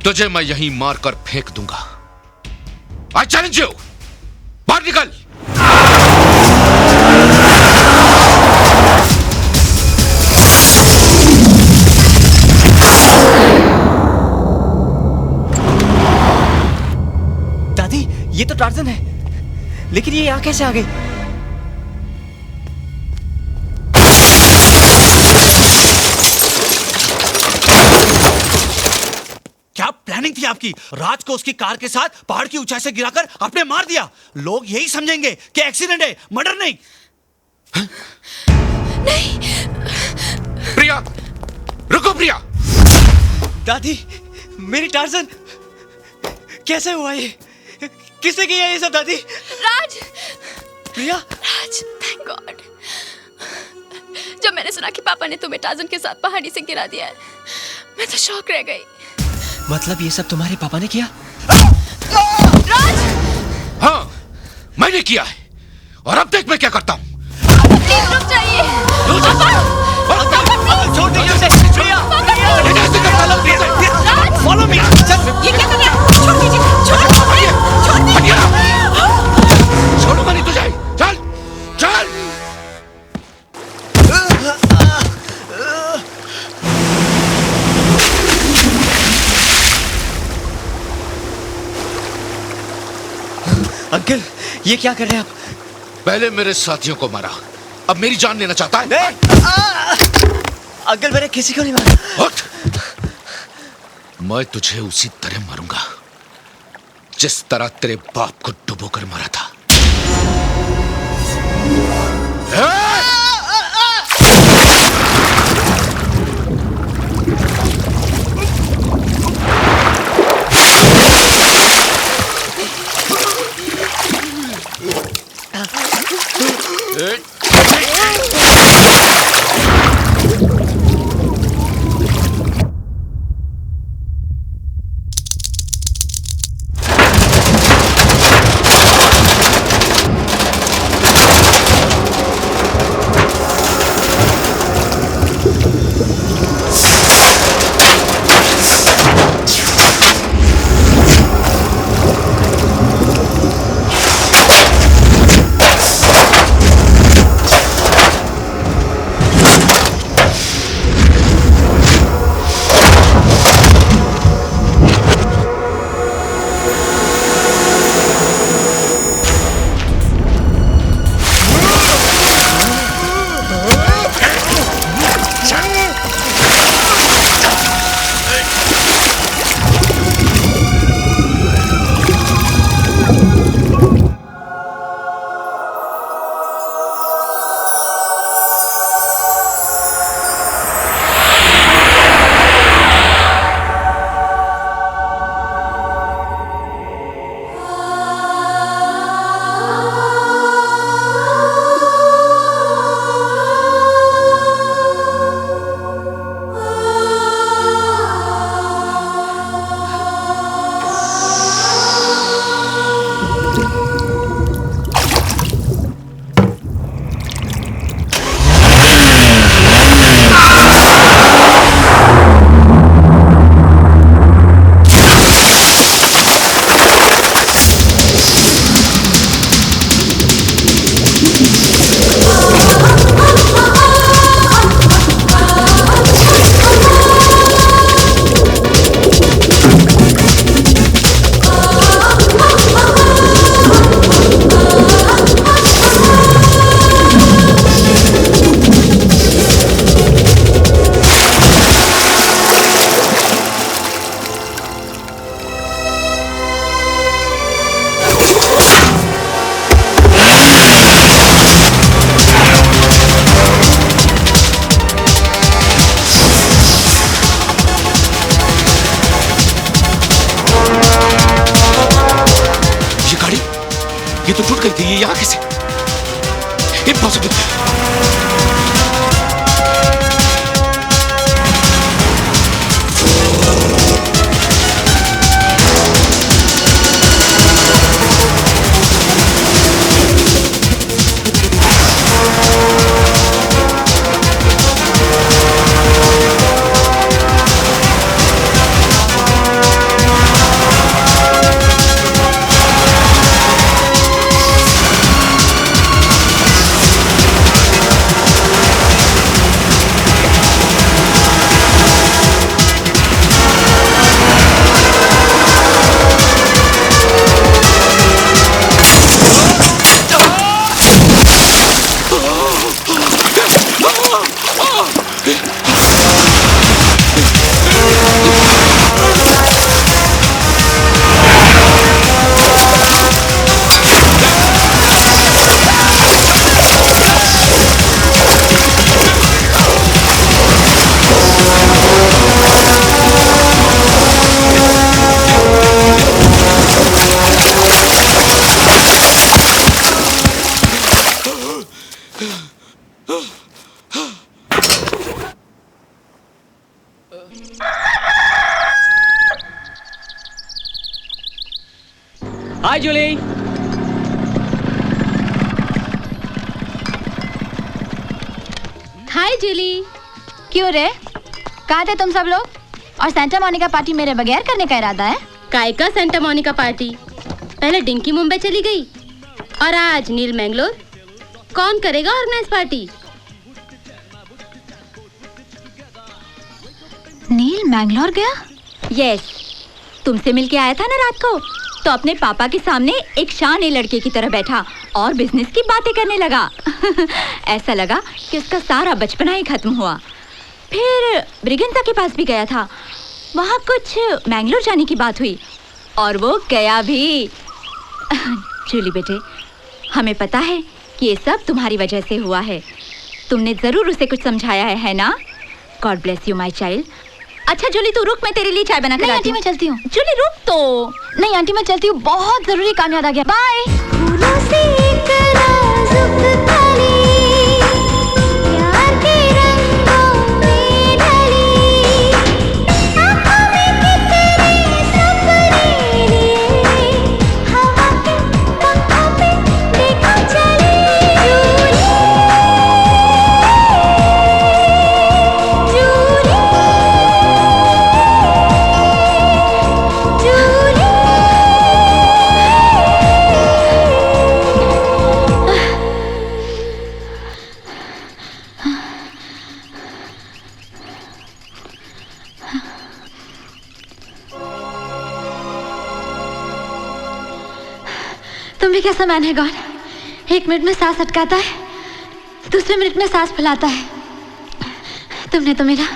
तुझे मैं यहीं मारकर फेंक दूंगा। आई चैलेंज यू, बाहर निकल। दादी ये तो टार्जन है, लेकिन ये यहाँ कैसे आ गई? प्लानिंग थी आपकी। राज को उसकी कार के साथ पहाड़ की ऊंचाई से गिराकर आपने मार दिया। लोग यही समझेंगे कि एक्सीडेंट है, मर्डर नहीं। नहीं। प्रिया, रुको प्रिया। दादी, मेरी टार्जन, कैसे हुआ ये? किसने किया ये सब दादी? राज। प्रिया। राज, थैंक गॉड। जब मैंने सुना कि पापा ने तुम्हें टार्जन के साथ पहाड़ी से गिरा दिया है, मैं तो शॉक रह गई। मतलब ये सब तुम्हारे पापा ने किया? राज! हाँ, मैंने किया है। और अब देख मैं क्या करता हूँ। प्लीज रुक जाइए। छोड़ दीजिए उसे। Follow me. ये क्या कर रहा है? छोड़ दीजिए। छोड़ दीजिए। छोड़ूंगा नहीं तुझे। चल, चल। अंकल, ये क्या कर रहे हैं आप? पहले मेरे साथियों को मारा, अब मेरी जान लेना चाहता है? अंकल, मैंने किसी को नहीं मारा। उठ! मैं तुझे उसी तरह मारूंगा जिस तरह तेरे बाप को डुबोकर मारा था। ये तो टूट गई थी, ये यहाँ कैसे? इम्पॉसिबल। हाय जूली। हाय जूली। क्यों रे, कहाँ थे तुम सब लोग? और सेंटा मोनिका पार्टी मेरे बगैर करने का इरादा है? काय का सेंटा मोनिका पार्टी? पहले डिंकी मुंबई चली गई और आज नील मैंगलोर। कौन करेगा ऑर्गेनाइज पार्टी? नील मैंगलोर गया? यस, तुमसे मिलके आया था ना रात को, तो अपने पापा के सामने एक शाने लड़के की तरह बैठा और बिजनेस की बातें करने लगा। ऐसा लगा कि उसका सारा बचपना ही खत्म हुआ। फिर ब्रिगेंजा के पास भी गया था, वहाँ कुछ मैंगलोर जाने की बात हुई और वो गया भी। जूली बेटे, हमें पता है कि ये सब तुम्हारी वजह से हुआ है। तुमने जरूर उसे कुछ समझाया है ना? God bless you my child. अच्छा जूली तू रुक, मैं तेरे लिए चाय बना कर आंटी मैं चलती हूँ। जूली रुक तो। नहीं आंटी मैं चलती हूँ, बहुत जरूरी काम याद आ गया। बाय। तुम भी कैसा मैन है गॉड? 1 मिनट में सांस अटकाता है, दूसरे मिनट में सांस फैलाता है। तुमने तो मेरा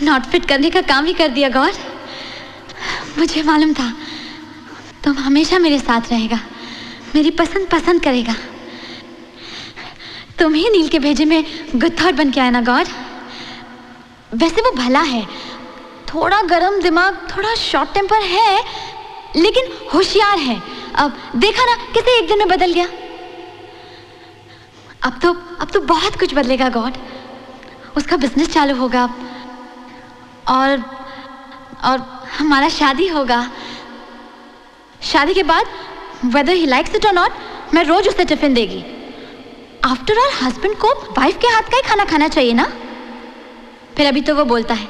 नॉट फिट करने का काम ही कर दिया गॉड। मुझे मालूम था तुम हमेशा मेरे साथ रहेगा, मेरी पसंद पसंद करेगा। तुम ही नील के भेजे में गुड थॉट बन के आया ना गॉड। वैसे वो भला है, थोड़ा गरम दिमाग, थोड़ा शॉर्ट टेम्पर है, लेकिन होशियार है। अब देखा ना कैसे एक दिन में बदल गया। अब तो बहुत कुछ बदलेगा गॉड। उसका बिजनेस चालू होगा और हमारा शादी होगा। शादी के बाद whether he likes it or not, मैं रोज उसे टिफिन देगी। आफ्टर ऑल हस्बैंड को वाइफ के हाथ का ही खाना खाना चाहिए ना। फिर अभी तो वो बोलता है,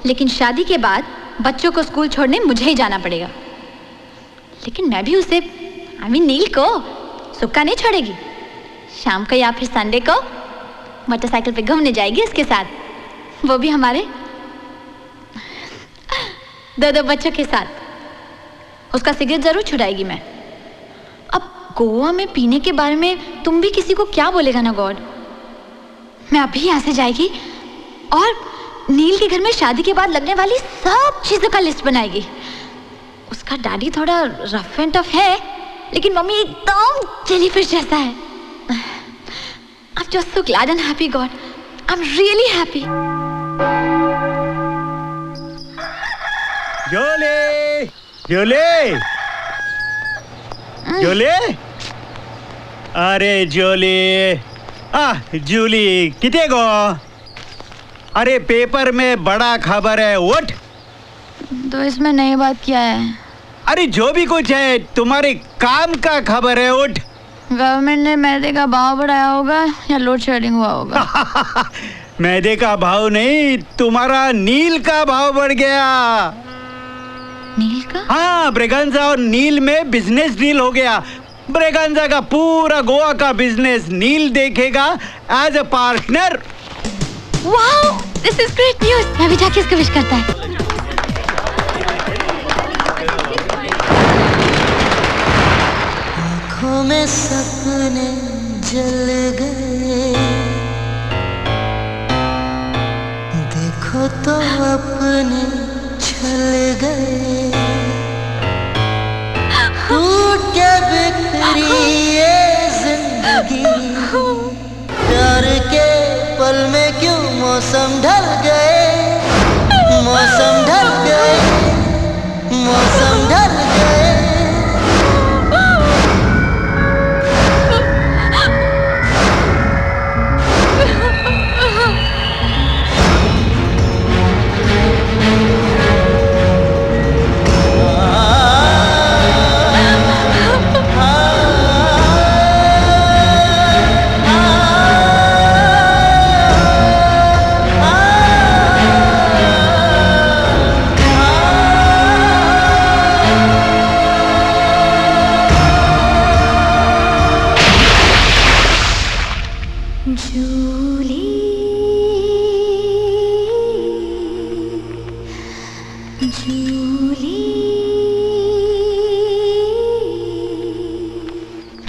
लेकिन शादी के बाद बच्चों को स्कूल छोड़ने मुझे ही जाना पड़ेगा। लेकिन मैं भी उसे नील को सुक्का नहीं छोड़ेगी। शाम को या फिर संडे को मोटरसाइकिल पे घूमने जाएगी उसके साथ, वो भी हमारे 2 बच्चों के साथ। उसका सिगरेट जरूर छुड़ाएगी मैं। अब गोवा में पीने के बारे में तुम भी किसी को क्या बोलेगा ना गॉड। मैं अभी यहाँ से जाएगी और नील के घर में शादी के बाद लगने वाली सब चीजों का लिस्ट बनाएगी। उसका डैडी थोड़ा रफ एंड टफ है, लेकिन मम्मी एकदम जेलीफिश जैसा है। I'm just so glad and happy, God. I'm really happy. जोले, जोले, जोले, अरे जोले, जूली कितने गो? अरे पेपर में बड़ा खबर है, उठ। तो इसमें नई बात क्या है? अरे जो भी कुछ है, तुम्हारे काम का खबर है, उठ। गवर्नमेंट ने मैदे का भाव बढ़ाया होगा या लोड शेडिंग हुआ होगा? मैदे का भाव नहीं, तुम्हारा नील का भाव बढ़ गया। नील का? हाँ, ब्रेगंजा और नील में बिजनेस डील हो गया। ब्रेगंजा का पूरा गोवा का बिजनेस नील देखेगा as a partner. Wow, this is great news. मैं भी जाके इसको विश करता है। आँखों में सपने जल गए, देखो तो अपने छल गए। टूट के बिखरी ये जिंदगी, प्यार के पल में क्यों मौसम ढल गए, मौसम ढल गए, मौसम ढल गए।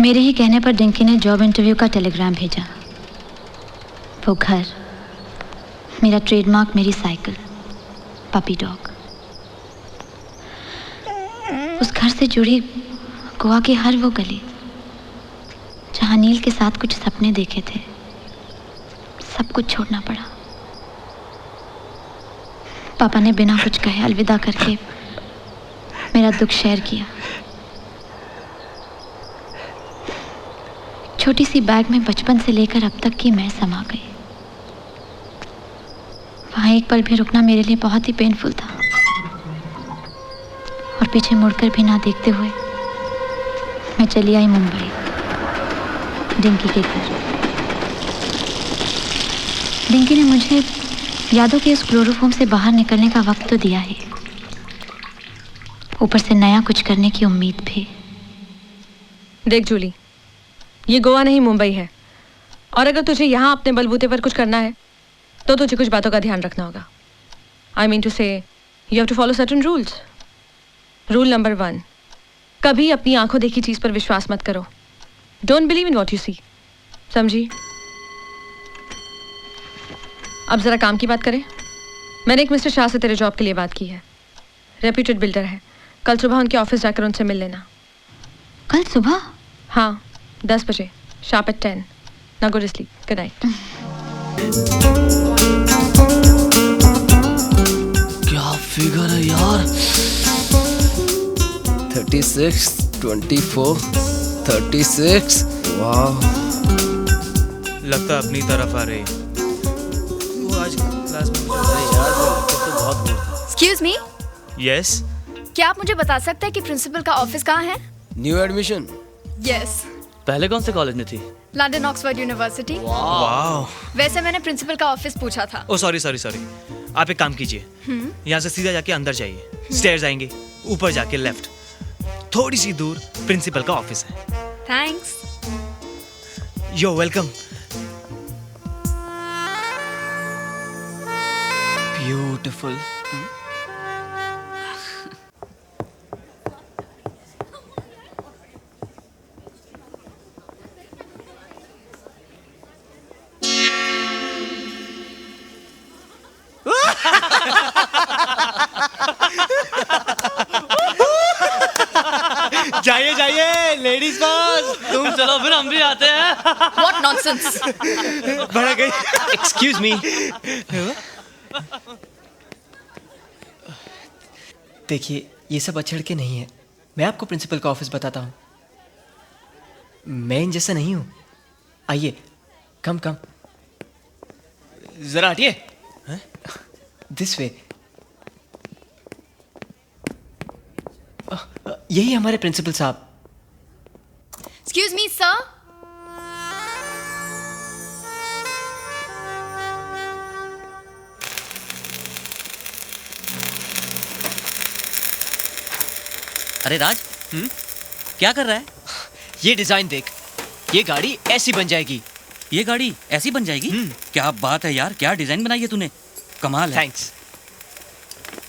मेरे ही कहने पर डिंकी ने जॉब इंटरव्यू का टेलीग्राम भेजा। वो घर, मेरा ट्रेडमार्क, मेरी साइकिल, पपी डॉग। उस घर से जुड़ी गोवा की हर वो गली जहां नील के साथ कुछ सपने देखे थे, सब कुछ छोड़ना पड़ा। पापा ने बिना कुछ कहे अलविदा करके मेरा दुख शेयर किया। छोटी सी बैग में बचपन से लेकर अब तक की मैं समा गई। वहां एक पल भी रुकना मेरे लिए बहुत ही पेनफुल था, और पीछे मुड़कर भी ना देखते हुए मैं चली आई मुंबई, डिंकी के घर। डिंकी ने मुझे यादों के इस क्लोरोफॉर्म से बाहर निकलने का वक्त तो दिया ही, ऊपर से नया कुछ करने की उम्मीद भी। देख जूली, ये गोवा नहीं मुंबई है, और अगर तुझे यहाँ अपने बलबूते पर कुछ करना है तो तुझे कुछ बातों का ध्यान रखना होगा। I mean to say you have to follow certain rules. Rule number 1, कभी अपनी आंखों देखी चीज पर विश्वास मत करो। Don't believe in what you see. समझी? अब जरा काम की बात करें। मैंने एक मिस्टर शाह से तेरे जॉब के लिए बात की है। रेप्यूटेड बिल्डर है। कल सुबह उनके ऑफिस जाकर उनसे मिल लेना। कल सुबह? हाँ, 10 बजे, sharp at 10। Now go to sleep. Good night. क्या फिगर है यार। 36, 24, 36। वाह, लगता अपनी तरफ आ रही। वो आज क्लास में यार तो बहुत दूर था। एक्सक्यूज मी, यस, क्या आप मुझे बता सकते हैं कि प्रिंसिपल का ऑफिस कहाँ है? New admission. यस। पहले कौन से कॉलेज में थी? London Oxford university. वाह। वैसे मैंने प्रिंसिपल का ऑफिस पूछा था। ओ सॉरी सॉरी सॉरी, आप एक काम कीजिए, यहाँ से सीधा जाके अंदर जाइए, स्टेयर्स आएंगे, ऊपर जाके लेफ्ट, थोड़ी सी दूर प्रिंसिपल का ऑफिस है। Thanks. You are welcome. Beautiful. जाइए जाइए, लेडीज फर्स्ट। तुम चलो फिर हम भी आते हैं। What nonsense! बढ़ गई। Excuse me. देखिए, ये सब अछड़ के नहीं है। मैं आपको प्रिंसिपल का ऑफिस बताता हूँ। मैं इन जैसा नहीं हूँ। आइए, कम कम। जरा हटिए। This way. यही हमारे प्रिंसिपल साहब। Excuse me, sir. अरे राज, क्या कर रहा है? ये डिजाइन देख, ये गाड़ी ऐसी बन जाएगी। ये गाड़ी ऐसी बन जाएगी? क्या बात है यार, क्या डिजाइन बनाई है तूने, कमाल है। थैंक्स।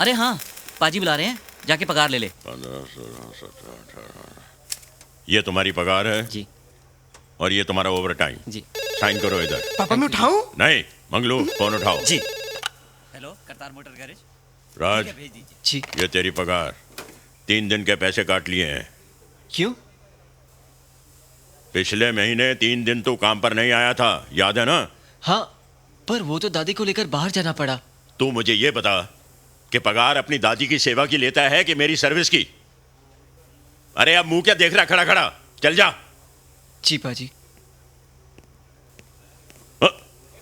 अरे हाँ, पाजी बुला रहे हैं, जाके पगार ले ले। 15, 16, 17, 18। ये तुम्हारी पगार है जी, और ये तुम्हारा ओवर टाइम जी। साइन करो इधर। पापा मैं उठाऊं? नहीं, मंगलू फोन उठाओ जी। Hello, Kartar motor garage. Raj, भेज दीजिए। जी। ये तेरी पगार, 3 दिन के पैसे काट लिए हैं। क्यों? पिछले महीने 3 दिन तू काम पर नहीं आया था, याद है ना? हाँ, पर वो तो दादी को लेकर बाहर जाना पड़ा। तू मुझे ये बता कि पगार अपनी दादी की सेवा की लेता है कि मेरी सर्विस की? अरे अब मुंह क्या देख रहा खड़ा खड़ा, चल जा। जी पाजी।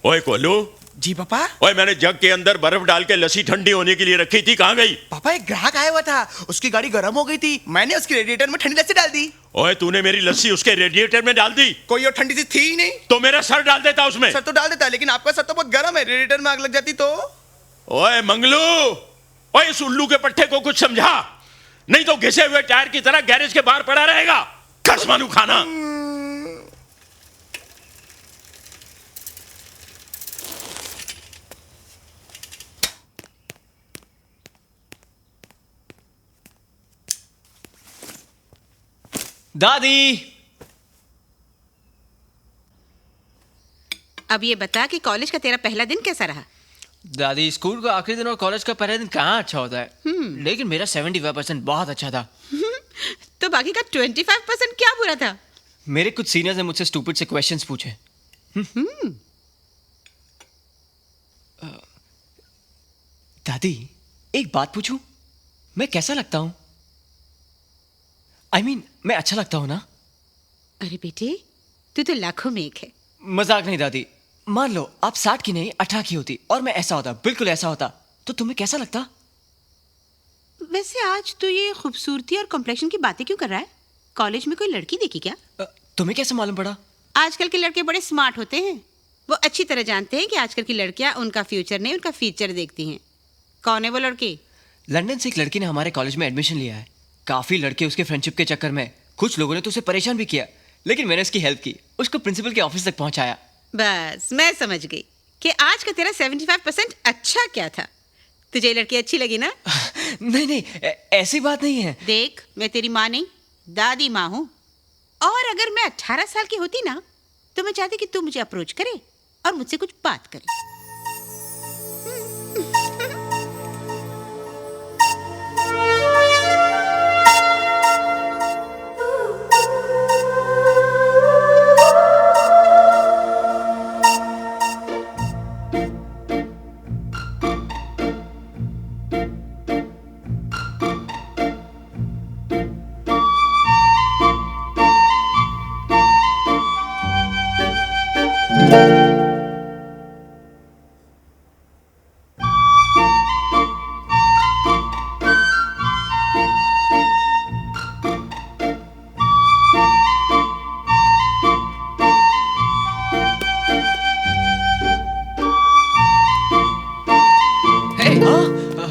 ओए कोल्लू। जी पापा। ओए, मैंने जग के अंदर बर्फ डाल के लस्सी ठंडी होने के लिए रखी थी, कहाँ गई? पापा, एक ग्राहक आया हुआ था, उसकी गाड़ी गर्म हो गई थी, मैंने उसके रेडिएटर में ठंडी लस्सी डाल दी। ओए, तूने मेरी लस्सी उसके रेडिएटर में डाल दी? कोई और ठंडी सी थी ही नहीं। तो मेरा सर डाल देता उसमें। सर तो डाल देता, लेकिन आपका सर तो बहुत गर्म है, रेडिएटर में आग लग जाती तो। ओए मंगलू, ओए इस उल्लू के पट्टे को कुछ समझा, नहीं तो घिसे हुए टायर की तरह गैरेज के बाहर पड़ा रहेगा। कसमानू खाना। दादी। अब ये बता कि कॉलेज का तेरा पहला दिन कैसा रहा? दादी, स्कूल का आखिरी दिन और कॉलेज का पहला दिन कहाँ अच्छा होता है, लेकिन मेरा 75% बहुत अच्छा था। तो बाकी का 25% क्या बुरा था? मेरे कुछ सीनियर्स ने मुझसे स्टूपिड से क्वेश्चंस पूछे। दादी, एक बात पूछूं? मैं कैसा लगता हूं? I mean, मैं अच्छा लगता हूं ना? अरे बेटे, तू तो लाखों में एक है। मजाक नहीं दादी। मान लो आप 60 की नहीं 18 की होती और मैं ऐसा होता, बिल्कुल ऐसा होता, तो तुम्हें कैसा लगता? वैसे आज तो ये खूबसूरती और कॉम्प्लेक्शन की बातें क्यों कर रहा है? कॉलेज में कोई लड़की देखी क्या? तुम्हें कैसे मालूम पड़ा? आजकल के लड़के बड़े स्मार्ट होते हैं। वो अच्छी तरह जानते हैं कि आजकल की लड़कियां उनका फ्यूचर नहीं, उनका फीचर देखती हैं। कौन है वो लड़की? लंदन से एक लड़की ने हमारे कॉलेज में एडमिशन लिया है। काफी लड़के उसके फ्रेंडशिप के चक्कर में, कुछ लोगों ने तो उसे परेशान भी किया, लेकिन मैंने उसकी हेल्प की, उसको प्रिंसिपल के ऑफिस तक पहुंचाया। बस मैं समझ गई कि आज का तेरा 75% अच्छा क्या था। तुझे ये लड़की अच्छी लगी ना? नहीं, ऐसी बात नहीं है। देख, मैं तेरी माँ नहीं, दादी माँ हूँ। और अगर मैं 18 साल की होती ना, तो मैं चाहती कि तू मुझे अप्रोच करे और मुझसे कुछ बात करे।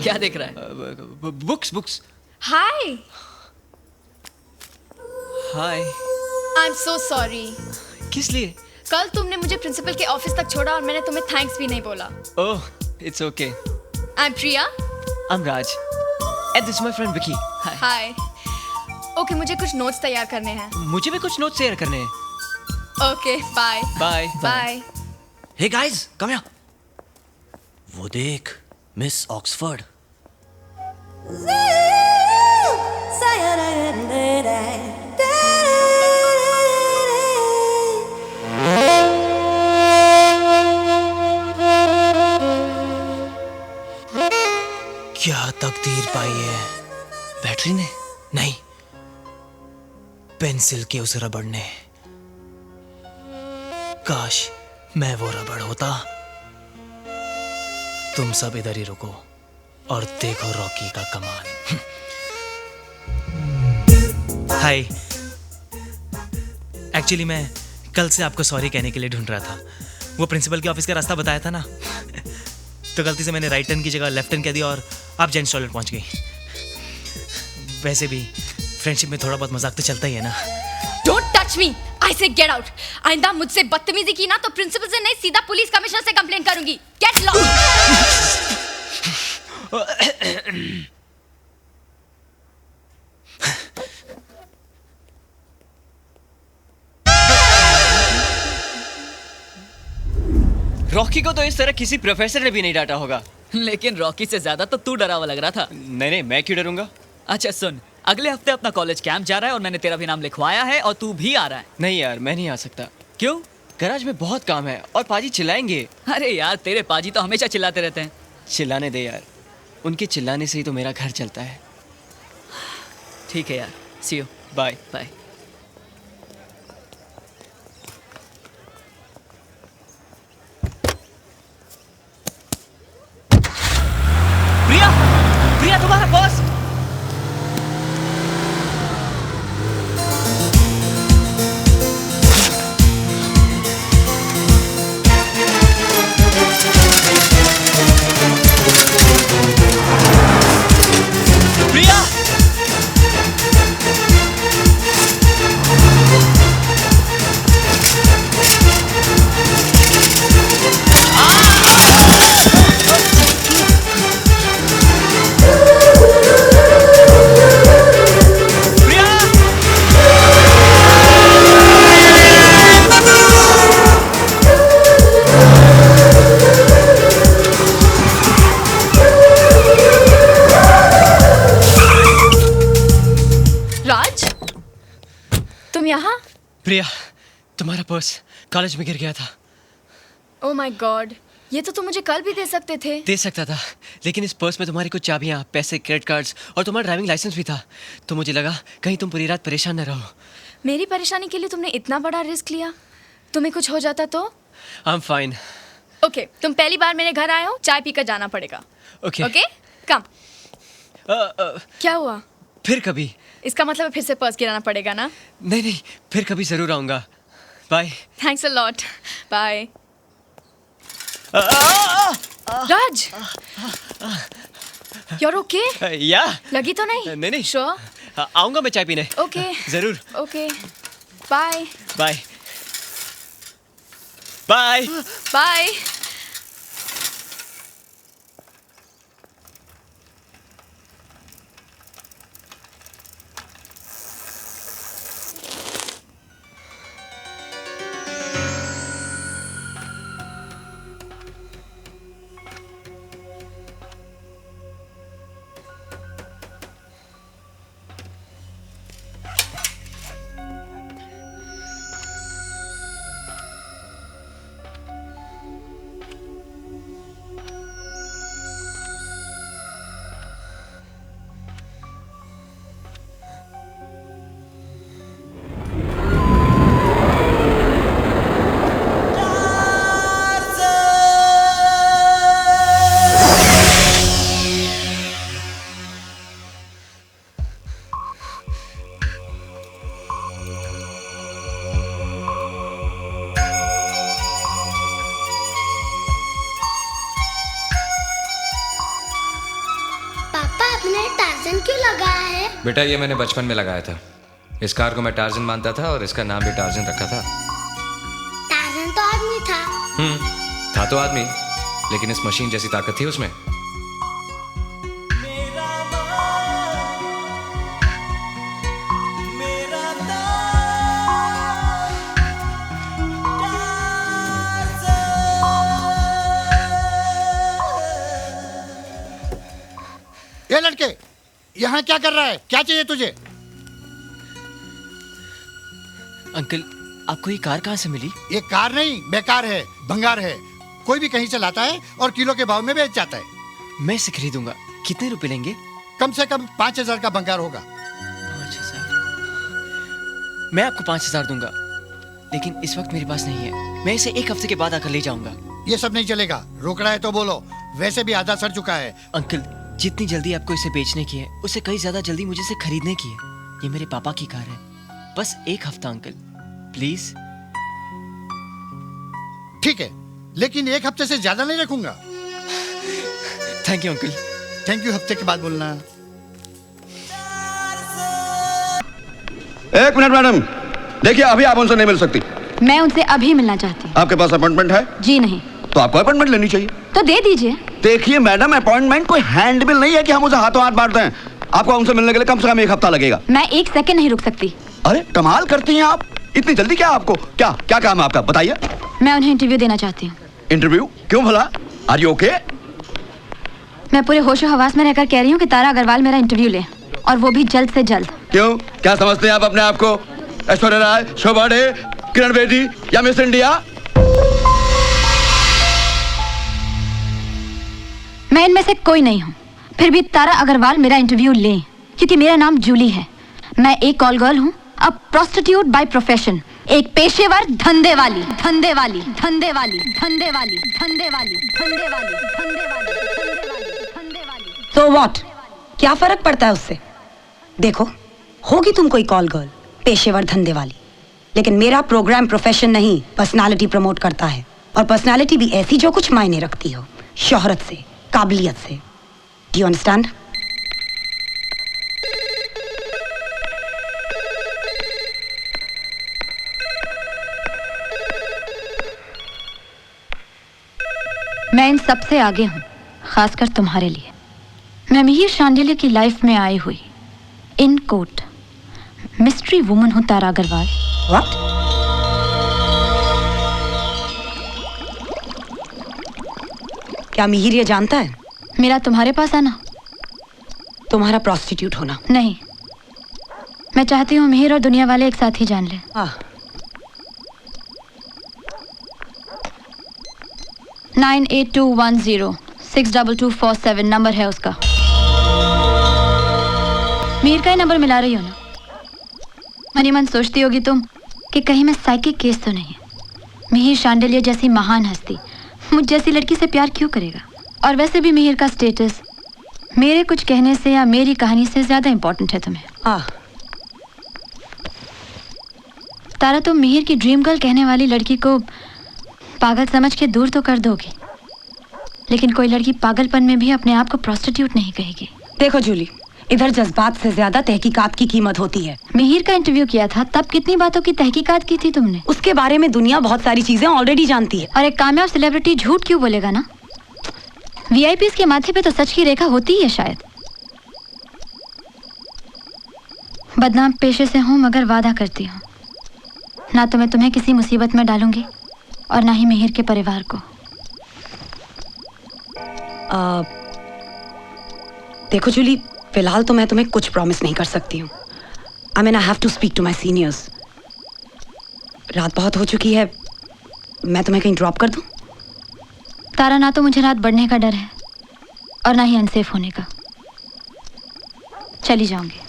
क्या देख रहा है? Books. Hi. Hi. I am so sorry. किस लिए? कल तुमने मुझे प्रिंसिपल के ऑफिस तक छोड़ा और मैंने तुम्हें थैंक्स भी नहीं बोला। Oh, it's okay. I am Priya. I am Raj. And this is my friend Vicky. Hi. Okay, मुझे कुछ नोट्स तैयार करने हैं। मुझे भी कुछ नोट्स शेयर करने हैं। Okay, bye. Bye. Bye. Hey guys, come here. वो देख, मिस ऑक्सफोर्ड। क्या तकदीर पाई है बैटरी ने? नहीं, पेंसिल के उस रबड़ ने। काश मैं वो रबड़ होता। तुम सब इधर ही रुको और देखो रॉकी का कमाल। हाय, एक्चुअली मैं कल से आपको सॉरी कहने के लिए ढूंढ रहा था। वो प्रिंसिपल के ऑफिस का रास्ता बताया था ना, तो गलती से मैंने राइट टर्न की जगह लेफ्ट टर्न कह दिया और आप जेंट्स टॉयलेट पहुंच गई। वैसे भी फ्रेंडशिप में थोड़ा बहुत मजाक तो चलता ही है ना। डोंट टच मी, आई से गेट आउट। आइंदा मुझसे बदतमीजी की ना तो प्रिंसिपल से नहीं, सीधा पुलिस कमिश्नर से कंप्लेंट करूंगी। Get lost. रॉकी को तो इस तरह किसी प्रोफेसर ने भी नहीं डांटा होगा। लेकिन रॉकी से ज्यादा तो तू डरा हुआ लग रहा था। नहीं, मैं क्यों डरूंगा? अच्छा सुन, अगले हफ्ते अपना कॉलेज कैंप जा रहा है और मैंने तेरा भी नाम लिखवाया है और तू भी आ रहा है। नहीं यार, मैं नहीं आ सकता। क्यों? गैराज में बहुत काम है और पाजी चिल्लाएंगे। अरे यार, तेरे पाजी तो हमेशा चिल्लाते रहते हैं। चिल्लाने दे यार, उनके चिल्लाने से ही तो मेरा घर चलता है। ठीक है यार, see you. Bye bye. Priya, तुम्हारा बॉस। प्रिया, तुम्हारा पर्स कॉलेज में गिर गया था। ओह माय गॉड, ये तो तुम मुझे कल भी दे सकते थे। दे सकता था, लेकिन इस पर्स में तुम्हारी कुछ चाबियां, पैसे, क्रेडिट कार्ड्स और तुम्हारा ड्राइविंग लाइसेंस भी था। तो मुझे लगा कहीं तुम पूरी रात परेशान न रहो। मेरी परेशानी के लिए तुमने इतना बड़ा रिस्क लिया? तुम्हें कुछ हो जाता तो? I am fine. ओके, तुम पहली बार मेरे घर आए हो, चाय पीकर जाना पड़ेगा। ओके ओके, कम। क्या हुआ? फिर कभी। इसका मतलब फिर से पर्स गिराना पड़ेगा ना? नहीं नहीं, फिर कभी जरूर आऊंगा। Bye. Thanks a lot. Bye. Raj, you're okay? या लगी तो नहीं? नहीं। Sure? आऊंगा मैं चाय पीने। Okay. जरूर। Okay. Bye. Bye bye Bye. क्यों लगाया है? बेटा ये मैंने बचपन में लगाया था। इस कार को मैं टार्जन मानता था और इसका नाम भी टार्जन रखा था। टार्जन तो आदमी था। था तो आदमी, लेकिन इस मशीन जैसी ताकत थी उसमें। ये लड़के, यहाँ क्या कर रहा है? क्या चाहिए तुझे? अंकल, आपको ये कार कहाँ से मिली? ये कार नहीं, बेकार है, भंगार है। कोई भी कहीं से लाता है और किलो के भाव में बेच जाता है। मैं इसे खरीदूंगा। कितने रुपए लेंगे? कम से कम 5,000 का भंगार होगा। 5,000? मैं आपको 5,000 दूंगा, लेकिन इस वक्त मेरे पास नहीं है। मैं इसे एक हफ्ते के बाद आकर ले जाऊंगा। ये सब नहीं चलेगा। रोक रहा है तो बोलो, वैसे भी आधा सड़ चुका है। अंकल, जितनी जल्दी आपको इसे बेचने की है, उससे कई ज्यादा जल्दी मुझे इसे खरीदने की है। ये मेरे पापा की कार है। बस एक हफ्ता अंकल, प्लीज। ठीक है, लेकिन एक हफ्ते से ज्यादा नहीं रखूंगा। Thank you uncle. Thank you हफ्ते के बाद बोलना। एक मिनट मैडम, देखिए अभी आप उनसे नहीं मिल सकती। मैं उनसे अभी मिलना चाहती हूँ। आपके पास अपॉइंटमेंट है? जी नहीं। तो आपको अपॉइंटमेंट लेनी चाहिए। तो दे दीजिए। देखिए मैडम, अपॉइंटमेंट कोई हैंडबिल नहीं है कि हम उसे हाथों हाथ बांट दें। आपको उनसे मिलने के लिए कम से कम एक हफ्ता लगेगा। मैं एक सेकंड नहीं रुक सकती। अरे कमाल करती हैं आप, इतनी जल्दी क्या आपको? क्या क्या काम है आपका, बताइए। मैं उन्हें इंटरव्यू देना चाहती हूँ। इंटरव्यू? क्यों भला? Are you okay? मैं पूरे होशो हवास में रहकर कह रही हूँ कि तारा अग्रवाल मेरा इंटरव्यू ले, और वो भी जल्द से जल्द। क्यों, क्या समझते हैं आप अपने आप को? ऐश्वर्या राय, शोभा डे, किरण बेदी या मिस इंडिया? मैं इनमें से कोई नहीं हूँ, फिर भी तारा अग्रवाल मेरा इंटरव्यू लें, क्योंकि मेरा नाम जूली है। मैं एक कॉल गर्ल हूँ, अ प्रोस्टिट्यूट बाय प्रोफेशन, एक पेशेवर धंधे वाली, धंधे वाली, धंधे वाली, धंधे वाली, धंधे वाली, धंधे वाली, धंधे वाली, धंधे वाली। So what? क्या फर्क पड़ता है उससे? देखो, होगी तुम कोई कॉल गर्ल, पेशेवर धंधे वाली, लेकिन मेरा प्रोग्राम प्रोफेशन नहीं, पर्सनालिटी प्रमोट करता है, और पर्सनालिटी भी ऐसी जो कुछ मायने रखती हो, शोहरत से, काबिलियत से। Do you understand? मैं इन सबसे आगे हूँ, खासकर तुम्हारे लिए। मैं मिहिर शांडिल्य की लाइफ में आई हुई इन कोट मिस्ट्री वुमन हूँ तारा अग्रवाल। What? क्या मिहिर ये जानता है मेरा तुम्हारे पास आना? तुम्हारा प्रोस्टिट्यूट होना? नहीं, मैं चाहती हूँ मिहिर और दुनिया वाले एक साथ ही जान ले। 98210 62247 नंबर है उसका। मीर का ही नंबर मिला रही हो ना? मन ही मन सोचती होगी तुम कि कहीं मैं साइकिक केस तो नहीं है। मिहिर शांडिल्य जैसी महान हस्ती मुझ जैसी लड़की से प्यार क्यों करेगा? और वैसे भी मिहिर का स्टेटस मेरे कुछ कहने से या मेरी कहानी से ज्यादा इंपॉर्टेंट है तुम्हें। तारा, तुम मिहिर की ड्रीम गर्ल कहने वाली लड़की को पागल समझ के दूर तो कर दोगी, लेकिन कोई लड़की पागलपन में भी अपने आप को प्रोस्टिट्यूट नहीं कहेगी। देखो जूली, इधर जज्बात से ज्यादा तहकीकात की कीमत होती है। मिहिर का इंटरव्यू किया था, तब कितनी बातों की तहकीकात की थी तुमने? उसके बारे में दुनिया बहुत सारी चीजें ऑलरेडी जानती है। और एक कामयाब सेलिब्रिटी झूठ क्यों बोलेगा ना? वीआईपीज़ के माथे पे तो सच की रेखा होती ही है शायद। बदनाम पेशे से हूँ, मगर वादा करती हूँ ना तो मैं तुम्हें किसी मुसीबत में डालूंगी और ना ही मिहिर के परिवार को। देखो जूली, फिलहाल तो मैं तुम्हें कुछ प्रॉमिस नहीं कर सकती हूँ। I mean I have to speak to my seniors. रात बहुत हो चुकी है, मैं तुम्हें कहीं ड्रॉप कर दूँ? तारा, ना तो मुझे रात बढ़ने का डर है और ना ही अनसेफ होने का। चली जाऊंगी।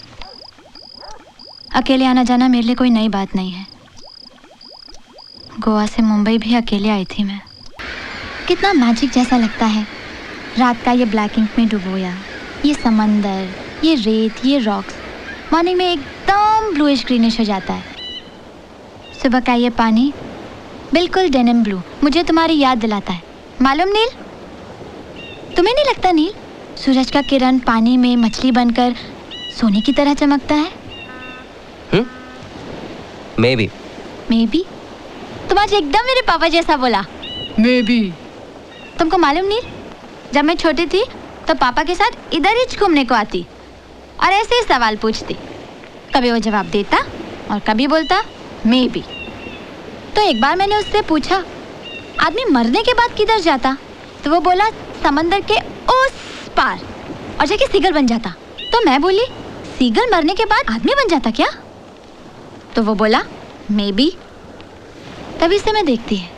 अकेले आना जाना मेरे लिए कोई नई बात नहीं है। गोवा से मुंबई भी अकेले आई थी मैं। कितना मैजिक जैसा लगता है। रात का ये ब्लैक इंक में डुबोया, ये समंदर, ये रेत, ये रॉक्स मॉर्निंग में एकदम ब्लूइश ग्रीनिश हो जाता है। सुबह का ये पानी बिल्कुल डेनिम ब्लू मुझे तुम्हारी याद दिलाता है। मालूम नील, तुम्हें नहीं लगता नील, सूरज का किरण पानी में मछली बनकर सोने की तरह चमकता है? May be. तुम आज एकदम मेरे पापा जैसा बोला। May be. तुमको मालूम नील, जब मैं छोटी थी तो पापा के साथ इधर ही घूमने को आती और ऐसे ही सवाल पूछती। कभी वो जवाब देता और कभी बोलता मे बी। तो एक बार मैंने उससे पूछा, आदमी मरने के बाद किधर जाता? तो वो बोला समंदर के उस पार, और जाके सीगल बन जाता। तो मैं बोली सीगल मरने के बाद आदमी बन जाता क्या? तो वो बोला मे बी। तभी से मैं देखती है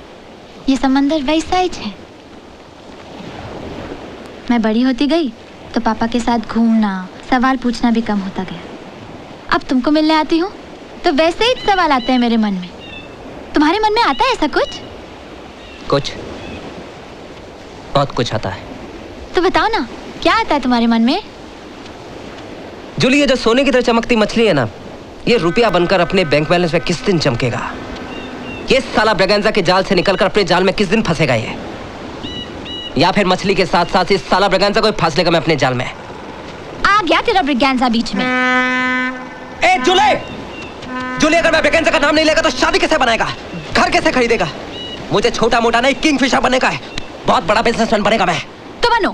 ये समंदर वैसा ही है। मैं बड़ी होती गई तो पापा के साथ घूमना, सवाल पूछना भी कम होता गया। अब तुमको मिलने आती हूँ तो वैसे ही सवाल आते हैं मेरे मन में। तुम्हारे मन में आता है ऐसा कुछ? कुछ, बहुत कुछ आता है। तो बताओ ना, क्या आता है तुम्हारे मन में? जूली, ये जो सोने की तरह चमकती मछली है ना, ये रुपया बनकर अपने बैंक बैलेंस में किस दिन चमकेगा? ये साला ब्रगेंजा के जाल से निकलकर अपने जाल में किस दिन फंसेगा ये? या फिर मछली के साथ साथ इस साला ब्रगेंजा को फंस लेगा मैं अपने जाल में? आ गया तेरा ब्रगेंजा बीच में। ए जूली, अगर मैं ब्रगेंजा का नाम नहीं लेगा तो शादी कैसे बनाएगा? घर कैसे खरीदेगा? मुझे छोटा मोटा नहीं, किंगफिशर बनने का है। बहुत बड़ा बिजनेसमैन बनेगा मैं। तो बनो।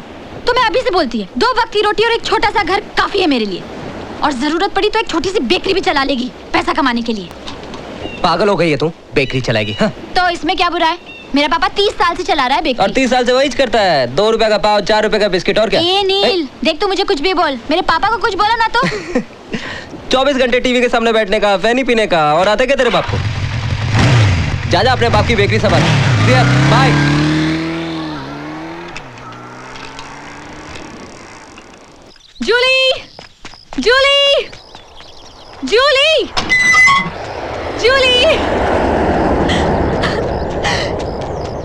तुम्हें अभी से बोलती है, 2 वक्त की रोटी और एक छोटा सा घर काफी है मेरे लिए, और जरूरत पड़ी तो एक छोटी सी बेकरी भी चला लेगी पैसा कमाने के लिए। पागल हो गई है तू? बेकरी चलाएगी? हाँ? तो इसमें क्या बुरा है? मेरा पापा 30 साल से चला रहा है बेकरी। और 30 साल से वही करता है। 2 रुपए का पाव, 4 रुपए का बिस्किट, और क्या? ए नील, देख तू मुझे कुछ भी बोल, मेरे पापा को कुछ बोला ना तो 24 घंटे टीवी के सामने बैठने का, फैनी पीने का, और आते क्या तेरे बाप को? जा अपने बाप की बेकरी संभाल। Bye. Jully, Julie, Julie, Julie,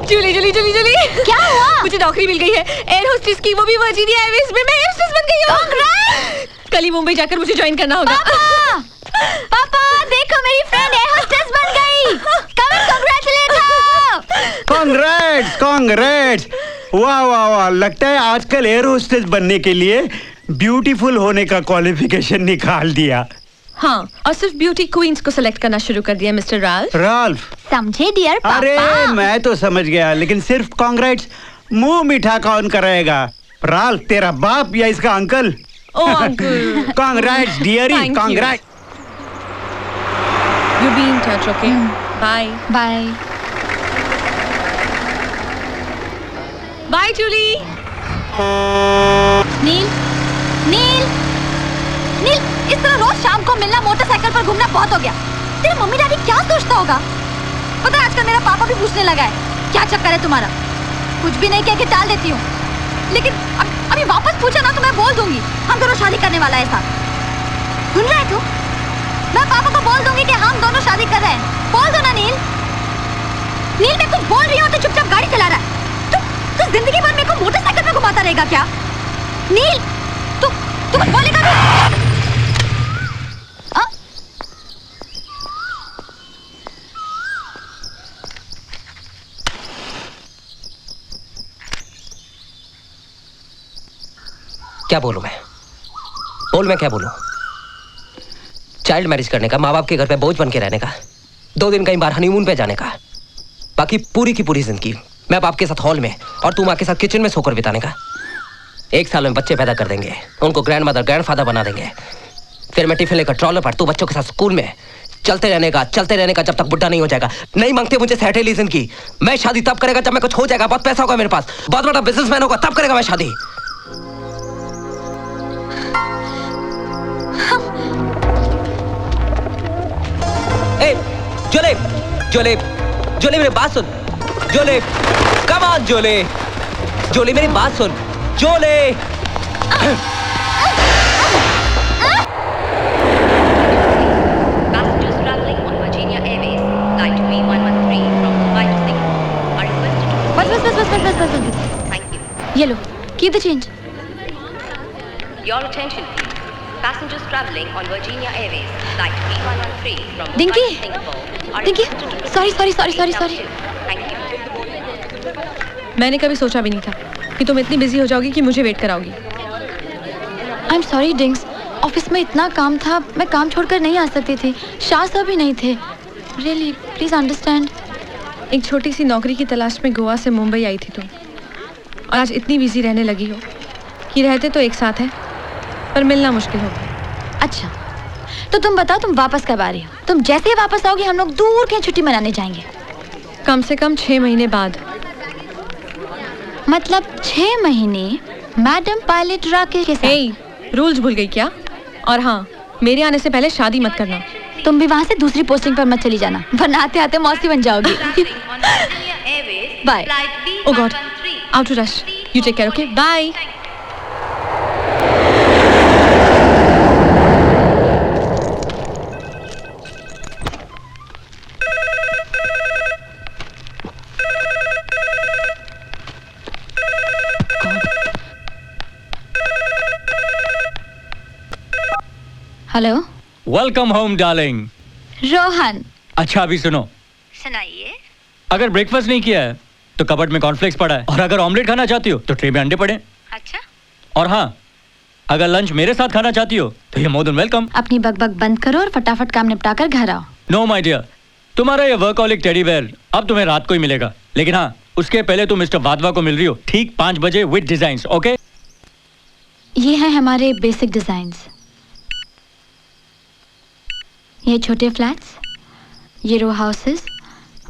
Julie, Julie, Julie, Jully, क्या हुआ? मुझे नौकरी मिल गई है एयर होस्टेस की, वो भी वर्जीनिया एयरवेज में। मैं एयर होस्टेस बन गई हूँ। कल ही मुंबई जाकर मुझे ज्वाइन करना होगा। पापा देखो, मेरी फ्रेंड एयर होस्टेस बन गई। Come and congratulate her। Congrats. वाह वाह वाह, लगता है आजकल एयर होस्टेस बनने के लिए ब्यूटीफुल होने का क्वालिफिकेशन निकाल दिया। हाँ, और सिर्फ ब्यूटी क्वींस को सिलेक्ट करना शुरू कर दिया मिस्टर राल्फ। समझे डियर पापा? अरे मैं तो समझ गया, लेकिन सिर्फ कांग्रेट्स मुंह मीठा कौन कराएगा? राल्फ तेरा बाप या इसका uncle? Oh uncle. Congrats dearie, congrats. You be in touch, okay? Bye. Bye. Bye, Julie. Neel, Neel, Neel, इस तरह रोज शाम को मिलना, मोटरसाइकिल पर घूमना बहुत हो गया। तेरे मम्मी डैडी क्या सोचता होगा? पता है आजकल मेरा पापा भी पूछने लगा है, क्या चक्कर है तुम्हारा? कुछ भी नहीं कह के टाल देती हूँ, लेकिन अभी वापस पूछा ना तो मैं बोल दूंगी हम दोनों शादी करने वाला है साथ। सुन रहा है तू? मैं पापा को बोल दूंगी कि हम दोनों शादी कर रहे हैं। बोल दो ना नील। नील मैं कुछ बोल रही हूँ तो चुपचाप गाड़ी चला रहा है। तू जिंदगी भर मेरे को मोटरसाइकिल में घुमाता रहेगा क्या? नील तू कुछ बोलेगा भी? क्या बोलूं मैं? बोल मैं क्या बोलूं? चाइल्ड मैरिज करने का, माँ बाप के घर पे बोझ बन के रहने का, 2 दिन कहीं बार हनीमून पे जाने का, बाकी पूरी की पूरी जिंदगी मैं बाप के साथ हॉल में और तू माँ के साथ किचन में सोकर बिताने का। 1 साल में बच्चे पैदा कर देंगे, उनको ग्रैंड मदर ग्रैंड फादर बना देंगे, फिर मैं टिफिन लेकर ट्रॉलर पर तू बच्चों के साथ स्कूल में चलते रहने का जब तक बुढ़ा नहीं हो जाएगा। नहीं मांगते मुझे सैटेली जिंदगी। मैं शादी तब करेगा जब मैं कुछ हो जाएगा, बहुत पैसा होगा मेरे पास, बहुत बड़ा बिजनेसमैन होगा, तब करेगा मैं शादी। जोले जोले जोले मेरी बात सुन। जोले कम ऑन जोले। जोले मेरी बात सुन। जोले Passengers traveling on Virginia Airways, flight V113 from Mumbai to Singapore are requested to... बस। Thank you. ये लो, keep the change. Your attention please. Passengers traveling on Virginia Airways, flight V113 from Mumbai Dinky, to Singapore are Dinky, requested to sorry. Thank you. मैंने कभी सोचा भी नहीं था कि तुम इतनी बिजी हो जाओगी कि मुझे वेट कराओगी। I'm sorry डिंग्स, ऑफिस में इतना काम था, मैं काम छोड़कर नहीं आ सकती थी। शाह साहब भी नहीं थे। Really, please understand. एक छोटी सी नौकरी की तलाश में गोवा से मुंबई आई थी तुम, और आज इतनी बिजी रहने लगी हो कि रहते तो एक साथ हैं पर मिलना मुश्किल होगा। अच्छा, तो तुम बताओ तुम वापस कब आ रही हो? तुम जैसे ही वापस आओगी हम लोग दूर कहीं छुट्टी मनाने जाएंगे। कम से कम 6 महीने बाद। मतलब 6 महीने मैडम पायलट राकेश के साथ। रूल्स भूल गई क्या? और हाँ, मेरे आने से पहले शादी मत करना। तुम भी वहाँ से दूसरी पोस्टिंग पर मत चली जाना, वरना आते आते मौसी बन जाओगी। Bye. Oh god, out to rush. You take care, okay? Bye. Hello. Welcome home darling. Rohan. अच्छा अभी सुनो, सुनाइए। अगर ब्रेकफास्ट नहीं किया है तो कबर्ड में कॉर्नफ्लेक्स पड़ा है, और अगर ऑमलेट खाना चाहती हो तो ट्रे में अंडे पड़े। अच्छा। और हाँ, अगर लंच मेरे साथ खाना चाहती हो तो ये मोर देन वेलकम। अपनी बकबक बंद करो और फटाफट काम निपटा कर घर आओ। नो माय डियर, तुम्हारा ये वर्कहॉलिक टेडी बेयर अब तुम्हें रात को ही मिलेगा, लेकिन हाँ उसके पहले तुम मिस्टर वाधवा को मिल रही हो ठीक 5 बजे विद डिजाइन्स, ओके? ये हैं हमारे बेसिक डिजाइन्स। ये छोटे फ्लैट्स, ये रो हाउसेस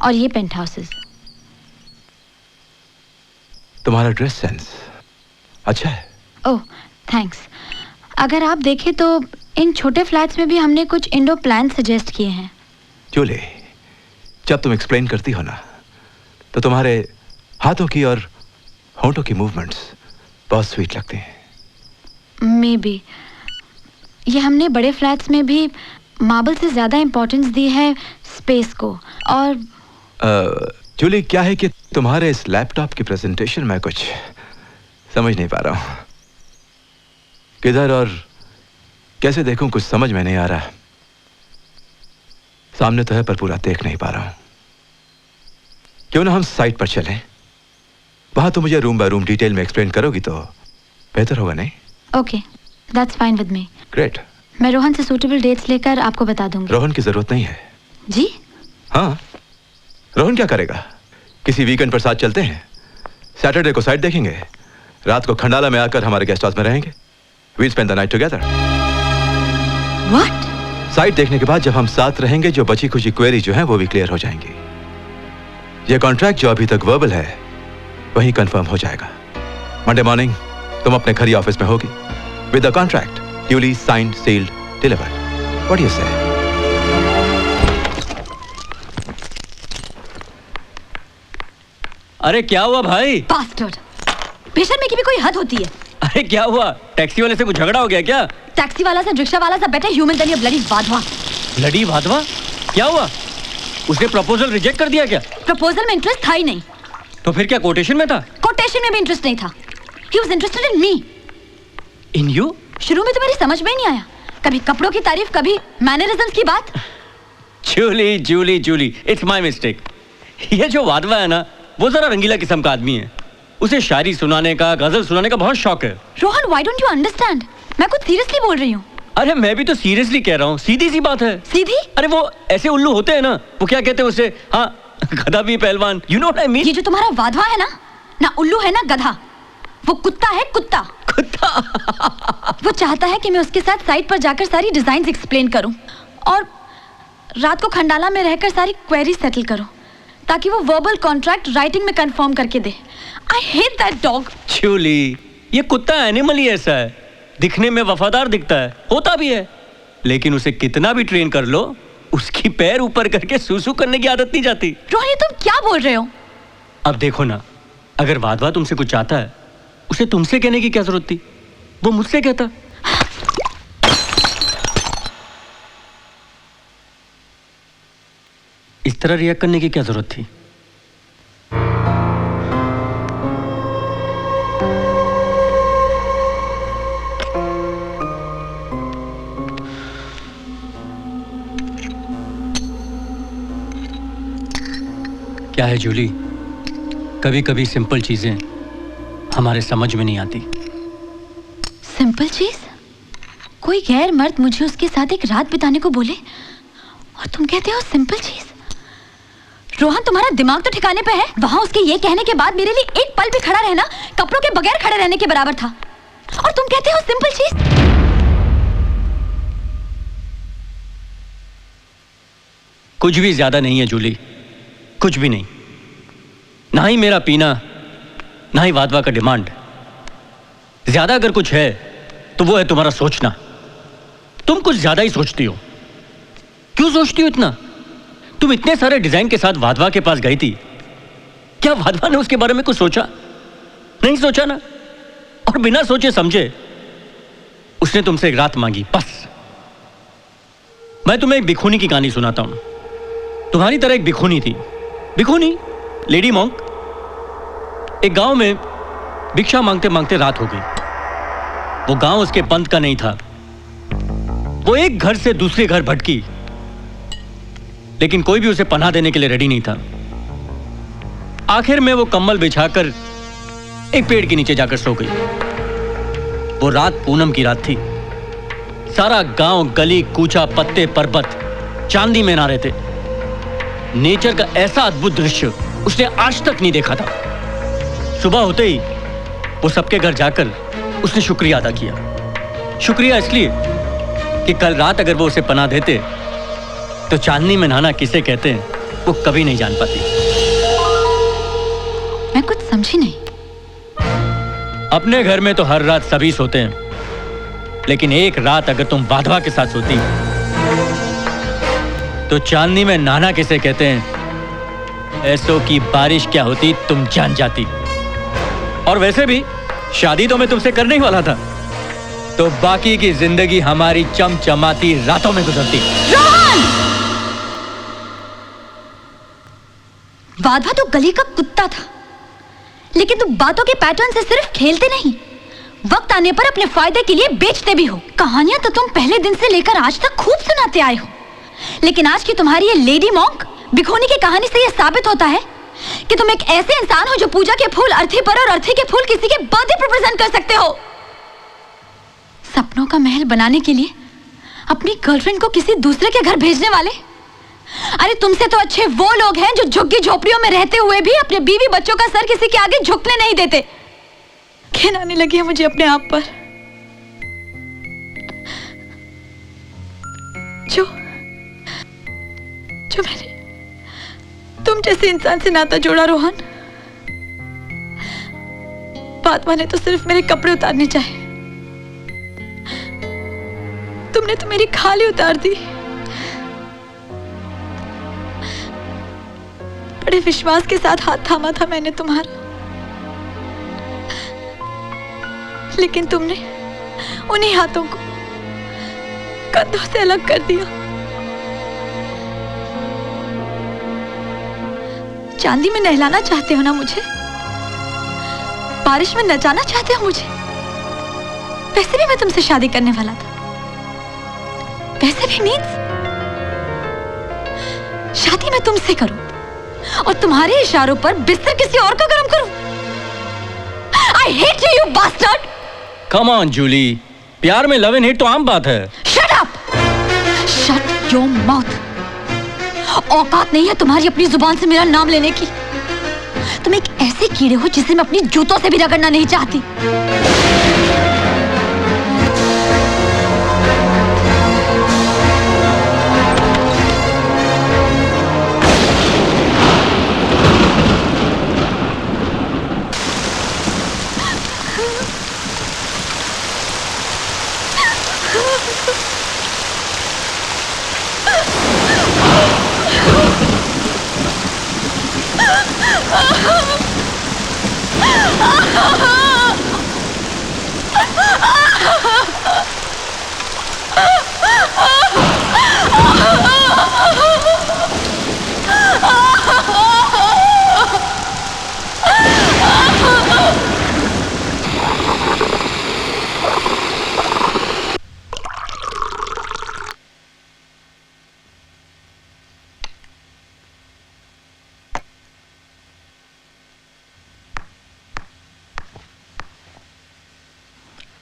और ये पेंट हाउसेस। तुम्हारा ड्रेस सेंस अच्छा है। ओह थैंक्स। अगर आप देखें तो इन छोटे फ्लैट्स में भी हमने कुछ इंडो प्लान सजेस्ट किए हैं। जूली, जब तुम एक्सप्लेन करती हो ना तो तुम्हारे हाथों की और होंठों की मूवमेंट्स बहुत स्वीट लगती हैं। मे बी ये हमने बड़े फ्लैट्स में भी मार्बल से ज्यादा इंपॉर्टेंस दी है स्पेस को। और जूली, क्या है कि तुम्हारे इस लैपटॉप की प्रेजेंटेशन में कुछ समझ नहीं पा रहा हूं। किधर और कैसे देखूं कुछ समझ में नहीं आ रहा। सामने तो है पर पूरा देख नहीं पा रहा हूं। क्यों ना हम साइट पर चलें? वहां तो मुझे रूम बाय रूम डिटेल में एक्सप्लेन करोगी तो बेहतर होगा, नहीं? Okay, that's fine with me. Great. मैं रोहन से सूटेबल डेट्स लेकर आपको बता दूंगी। रोहन की जरूरत नहीं है। जी? हाँ, रोहन क्या करेगा? किसी वीकेंड पर साथ चलते हैं, सैटरडे को साइट देखेंगे, रात को खंडाला में आकर हमारे गेस्ट हाउस में रहेंगे। We'll spend the night together. What? Site देखने के बाद जब हम साथ रहेंगे, जो बची खुची क्वेरी जो है वो भी क्लियर हो जाएंगी। ये कॉन्ट्रैक्ट जो अभी तक वर्बल है वही कंफर्म हो जाएगा। मंडे मॉर्निंग तुम अपने घर या ऑफिस में होगी with the contract duly signed, sealed, delivered. What do you say? अरे क्या हुआ भाई? बास्टर्ड। बेशर्मी की भी कोई हद होती है। अरे क्या हुआ? टैक्सी वाले से कुछ झगड़ा हो गया क्या? टैक्सी वाला से रिक्शा वाला सा बेटर ह्यूमन देन ये ब्लडी वाधवा। ब्लडी वाधवा? क्या हुआ? उसने प्रपोजल रिजेक्ट कर दिया क्या? प्रपोजल में इंटरेस्ट था ही नहीं। तो फिर क्या कोटेशन में था? कोटेशन में भी इंटरेस्ट नहीं था। He was interested in me. In you? शुरू में तो मेरी समझ में ही नहीं आया। कभी कपड़ों की तारीफ, कभी मैनरिज्म्स की बात। Julie Julie Julie, it's my mistake. ये जो वाधवा है ना, वो जरा रंगीला किस्म का आदमी है। उसे शायरी सुनाने का, गजल सुनाने का बहुत शौक है। Rohan, why don't you understand? मैं कुछ सीरियसली बोल रही हूँ। अरे मैं भी तो सीरियसली कह रहा हूँ, सीधी सी बात है। सीधी? अरे वो ऐसे उल्लू होते हैं ना, वो क्या कहते हैं उसे, हाँ गधा भी पहलवान, you know what I mean. ये जो तुम्हारा वाधवा है ना उल्लू है ना गधा, वो कुत्ता है, कुत्ता। वो चाहता है कि मैं उसके साथ साइट पर जाकर सारी डिजाइन्स एक्सप्लेन करूं और रात को खंडाला में रहकर सारी क्वेरी सेटल करूं, ताकि वो वर्बल कॉन्ट्रैक्ट राइटिंग में कंफर्म करके दे। I hate that dog. Julie, ये कुत्ता एनिमल ही ऐसा है, दिखने में वफादार दिखता है, होता भी है, लेकिन उसे कितना भी ट्रेन कर लो, उसकी पैर ऊपर करके सूसू करने की आदत नहीं जाती। रोहन, तुम क्या बोल रहे हो? अब देखो ना, अगर वाधवा तुमसे कुछ चाहता है, उसे तुमसे कहने की क्या जरूरत थी? वो मुझसे कहता। इस तरह रिएक्ट करने की क्या जरूरत थी? क्या है जूली, कभी कभी सिंपल चीजें हमारे समझ में नहीं आती। सिंपल चीज? कोई गैर मर्द मुझे उसके साथ एक रात बिताने को बोले और तुम कहते हो सिंपल चीज? रोहन, तुम्हारा दिमाग तो ठिकाने पे है? वहां उसके ये कहने के बाद मेरे लिए एक पल भी खड़ा रहना कपड़ों के बगैर खड़े रहने के बराबर था, और तुम कहते हो सिंपल चीज? कुछ भी ज्यादा नहीं है जूली, कुछ भी नहीं। ना ही मेरा पीना, ना ही वाधवा का डिमांड। ज्यादा अगर कुछ है तो वो है तुम्हारा सोचना। तुम कुछ ज्यादा ही सोचती हो। क्यों सोचती हो इतना? तुम इतने सारे डिजाइन के साथ वाधवा के पास गई थी, क्या वाधवा ने उसके बारे में कुछ सोचा? नहीं सोचा ना। और बिना सोचे समझे उसने तुमसे एक रात मांगी, बस। मैं तुम्हें एक भिखुनी की कहानी सुनाता हूं। तुम्हारी तरह एक भिखुनी थी, भिखुनी, लेडी मॉन्क। एक गांव में भिक्षा मांगते मांगते रात हो गई। वो गांव उसके पंथ का नहीं था। वो एक घर से दूसरे घर भटकी, लेकिन कोई भी उसे पनाह देने के लिए रेडी नहीं था। आखिर में वो कंबल बिछाकर एक पेड़ के नीचे जाकर सो गई। वो रात पूनम की रात थी। सारा गांव, गली कूचा, पत्ते पर्वत चांदी में ना रहते। नेचर का ऐसा अद्भुत दृश्य उसने आज तक नहीं देखा था। सुबह होते ही वो सबके घर जाकर उसने शुक्रिया अदा किया। शुक्रिया इसलिए कि कल रात अगर वो उसे पनाह देते तो चांदनी में नहाना किसे कहते हैं वो कभी नहीं जान पाती। मैं कुछ समझी नहीं। अपने घर में तो हर रात सभी सोते हैं, लेकिन एक रात अगर तुम वाधवा के साथ सोती तो चांदनी में नहाना किसे कहते हैं, ऐसों की बारिश क्या होती तुम जान जाती। और वैसे भी शादी तो मैं तुमसे करने ही वाला था, तो बाकी की जिंदगी हमारी चमचमाती रातों में गुजरती। रोहन! वाधवा तो गली का कुत्ता था, लेकिन तुम बातों के पैटर्न से सिर्फ खेलते नहीं, वक्त आने पर अपने फायदे के लिए बेचते भी हो। कहानियां तो तुम पहले दिन से लेकर आज तक खूब सुनाते आए हो, लेकिन आज की तुम्हारी ये लेडी मॉन्क भिखोनी की कहानी से यह साबित होता है कि तुम एक ऐसे इंसान हो जो पूजा के फूल अर्थी पर और अर्थी के फूल किसी के बर्थडे पर प्रेजेंट कर सकते हो। सपनों का महल बनाने के लिए अपनी गर्लफ्रेंड को किसी दूसरे के घर भेजने वाले। अरे तुमसे तो अच्छे वो लोग हैं जो झुग्गी झोपड़ियों में रहते हुए भी अपने बीवी बच्चों का सर किसी के आगे झुकने नहीं देते। घिन आने लगी है मुझे अपने आप पर। जो मैंने तुम जैसे इंसान से नाता जोड़ा रोहन, फातिमा ने तो सिर्फ मेरे कपड़े उतारने चाहे, तुमने तो मेरी खाली उतार दी। बड़े विश्वास के साथ हाथ थामा था मैंने तुम्हारा, लेकिन तुमने उन्हीं हाथों को कंधों से अलग कर दिया। चांदी में नहलाना चाहते हो ना मुझे, बारिश में नचाना चाहते हो मुझे। वैसे भी मैं तुमसे शादी करने वाला था, वैसे भी मीन्स शादी मैं तुमसे करूं और तुम्हारे इशारों पर बिस्तर किसी और का गरम करूं। I hate you, you bastard! Come on, Jully, प्यार में लव एंड हेट तो आम बात है। Shut up! Shut your mouth! औकात नहीं है तुम्हारी अपनी जुबान से मेरा नाम लेने की। तुम एक ऐसे कीड़े हो जिसे मैं अपनी जूतों से भी रगड़ना नहीं चाहती।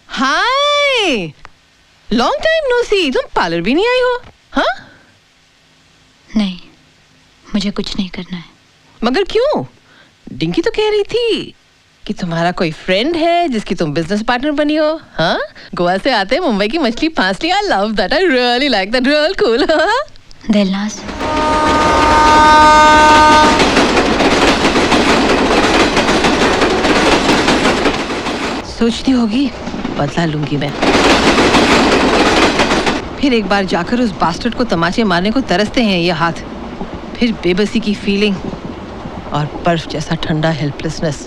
हाय, लॉन्ग टाइम नो सी। तुम पार्लर भी नहीं आई हो? हाँ? नहीं, मुझे कुछ नहीं करना है। मगर क्यों? डिंकी तो कह रही थी कि तुम्हारा कोई फ्रेंड है जिसकी तुम बिजनेस पार्टनर बनी हो। हाँ, गोवा से आते मुंबई की मछली फांस लिया। I love that, I really like that, real cool. Dilnaz, सोचती होगी बदला लूंगी मैं। फिर एक बार जाकर उस बास्टर्ड को तमाचे मारने को तरसते हैं ये हाथ। फिर बेबसी की फीलिंग और बर्फ जैसा ठंडा हेल्पलेसनेस।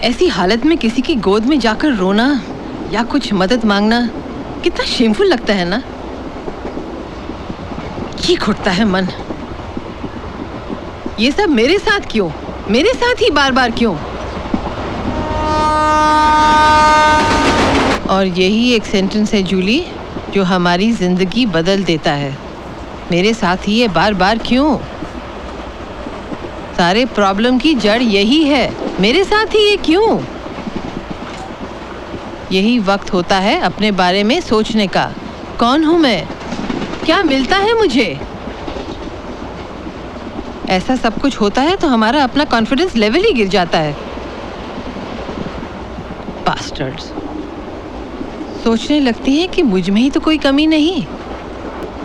ऐसी हालत में किसी की गोद में जाकर रोना या कुछ मदद मांगना कितना शेमफुल लगता है ना। ये घुटता है मन। ये सब मेरे साथ क्यों? मेरे साथ ही बार बार क्यों? और यही एक सेंटेंस है जूली जो हमारी जिंदगी बदल देता है। मेरे साथ ही ये बार बार क्यों? सारे प्रॉब्लम की जड़ यही है। मेरे साथ ही ये क्यों? यही वक्त होता है अपने बारे में सोचने का। कौन हूं मैं? क्या मिलता है मुझे? ऐसा सब कुछ होता है तो हमारा अपना कॉन्फिडेंस लेवल ही गिर जाता है। बास्टर्ड्स। सोचने लगती है कि मुझ में ही तो कोई कमी नहीं।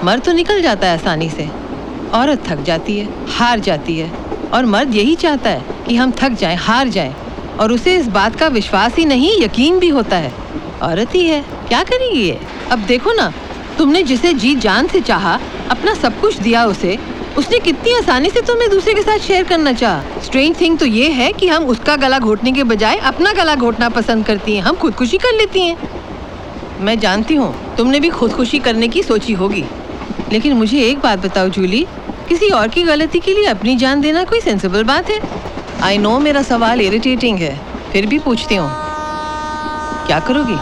मर्द तो निकल जाता है आसानी से, औरत थक जाती है, हार जाती है। और मर्द यही चाहता है कि हम थक जाएं, हार जाएं, और उसे इस बात का विश्वास ही नहीं, यकीन भी होता है। औरत ही है, क्या करेगी ये? अब देखो ना, तुमने जिसे जी जान से चाहा, अपना सब कुछ दिया उसे, उसने कितनी आसानी से तुम्हें दूसरे के साथ शेयर करना चाहा। स्ट्रेंज थिंग तो ये है कि हम उसका गला घोटने के बजाय अपना गला घोटना पसंद करती हैं। हम खुदकुशी कर लेती हैं। मैं जानती हूँ तुमने भी खुदकुशी करने की सोची होगी, लेकिन मुझे एक बात बताओ जूली, किसी और की गलती के लिए अपनी जान देना कोई सेंसिबल बात है? आई नो मेरा सवाल इरिटेटिंग है, फिर भी पूछती हूँ, क्या करोगी?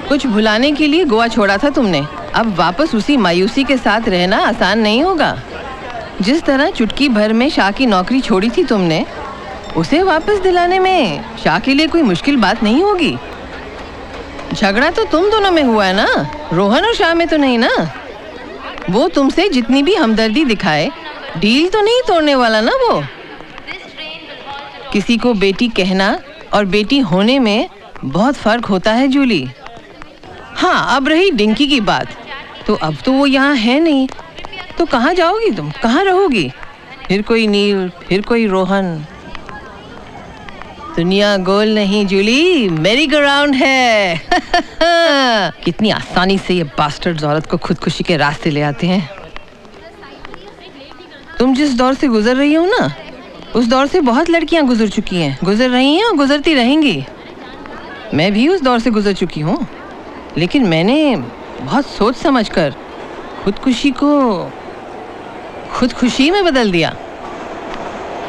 कुछ भुलाने के लिए गोवा छोड़ा था तुमने, अब वापस उसी मायूसी के साथ रहना आसान नहीं होगा। जिस तरह चुटकी भर में शाह की नौकरी छोड़ी थी तुमने, उसे वापस दिलाने में शाह के लिए कोई मुश्किल बात नहीं होगी। झगड़ा तो तुम दोनों में हुआ है ना, रोहन और शाह में तो नहीं ना। वो तुमसे जितनी भी हमदर्दी दिखाए, डील तो नहीं तोड़ने वाला ना वो। किसी को बेटी कहना और बेटी होने में बहुत फर्क होता है जूली। हाँ, अब रही डिंकी की बात, तो अब तो वो यहाँ है नहीं, तो कहाँ जाओगी तुम? कहाँ रहोगी? फिर कोई नील, फिर कोई रोहन। दुनिया गोल नहीं जूली, मेरी ग्राउंड है। कितनी आसानी से ये बास्टर्ड्स औरत को खुदकुशी के रास्ते ले आते हैं। तुम जिस दौर से गुजर रही हो ना, उस दौर से बहुत लड़कियां गुजर चुकी हैं, गुजर रही हैं और गुजरती रहेंगी। मैं भी उस दौर से गुजर चुकी हूँ, लेकिन मैंने बहुत सोच समझकर खुदकुशी को खुदकुशी में बदल दिया।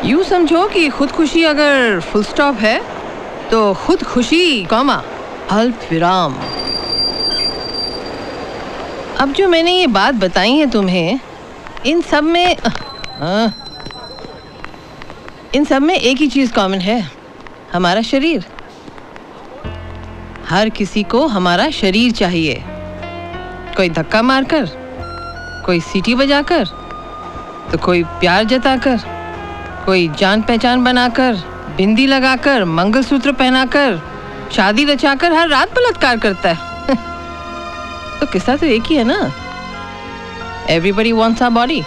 यूँ समझो कि खुदकुशी अगर फुल स्टॉप है तो खुदकुशी कॉमा अल्प विराम। अब जो मैंने ये बात बताई है तुम्हें, इन सब में एक ही चीज कॉमन है, हमारा शरीर। हर किसी को हमारा शरीर चाहिए। कोई धक्का मारकर, कोई सीटी बजाकर, तो कोई प्यार जताकर, कोई जान पहचान बनाकर, बिंदी लगाकर, मंगलसूत्र पहनाकर, शादी रचाकर हर रात बलात्कार करता है। तो किस्सा तो एक ही है ना, एवरीबडी वांट्स आवर बॉडी।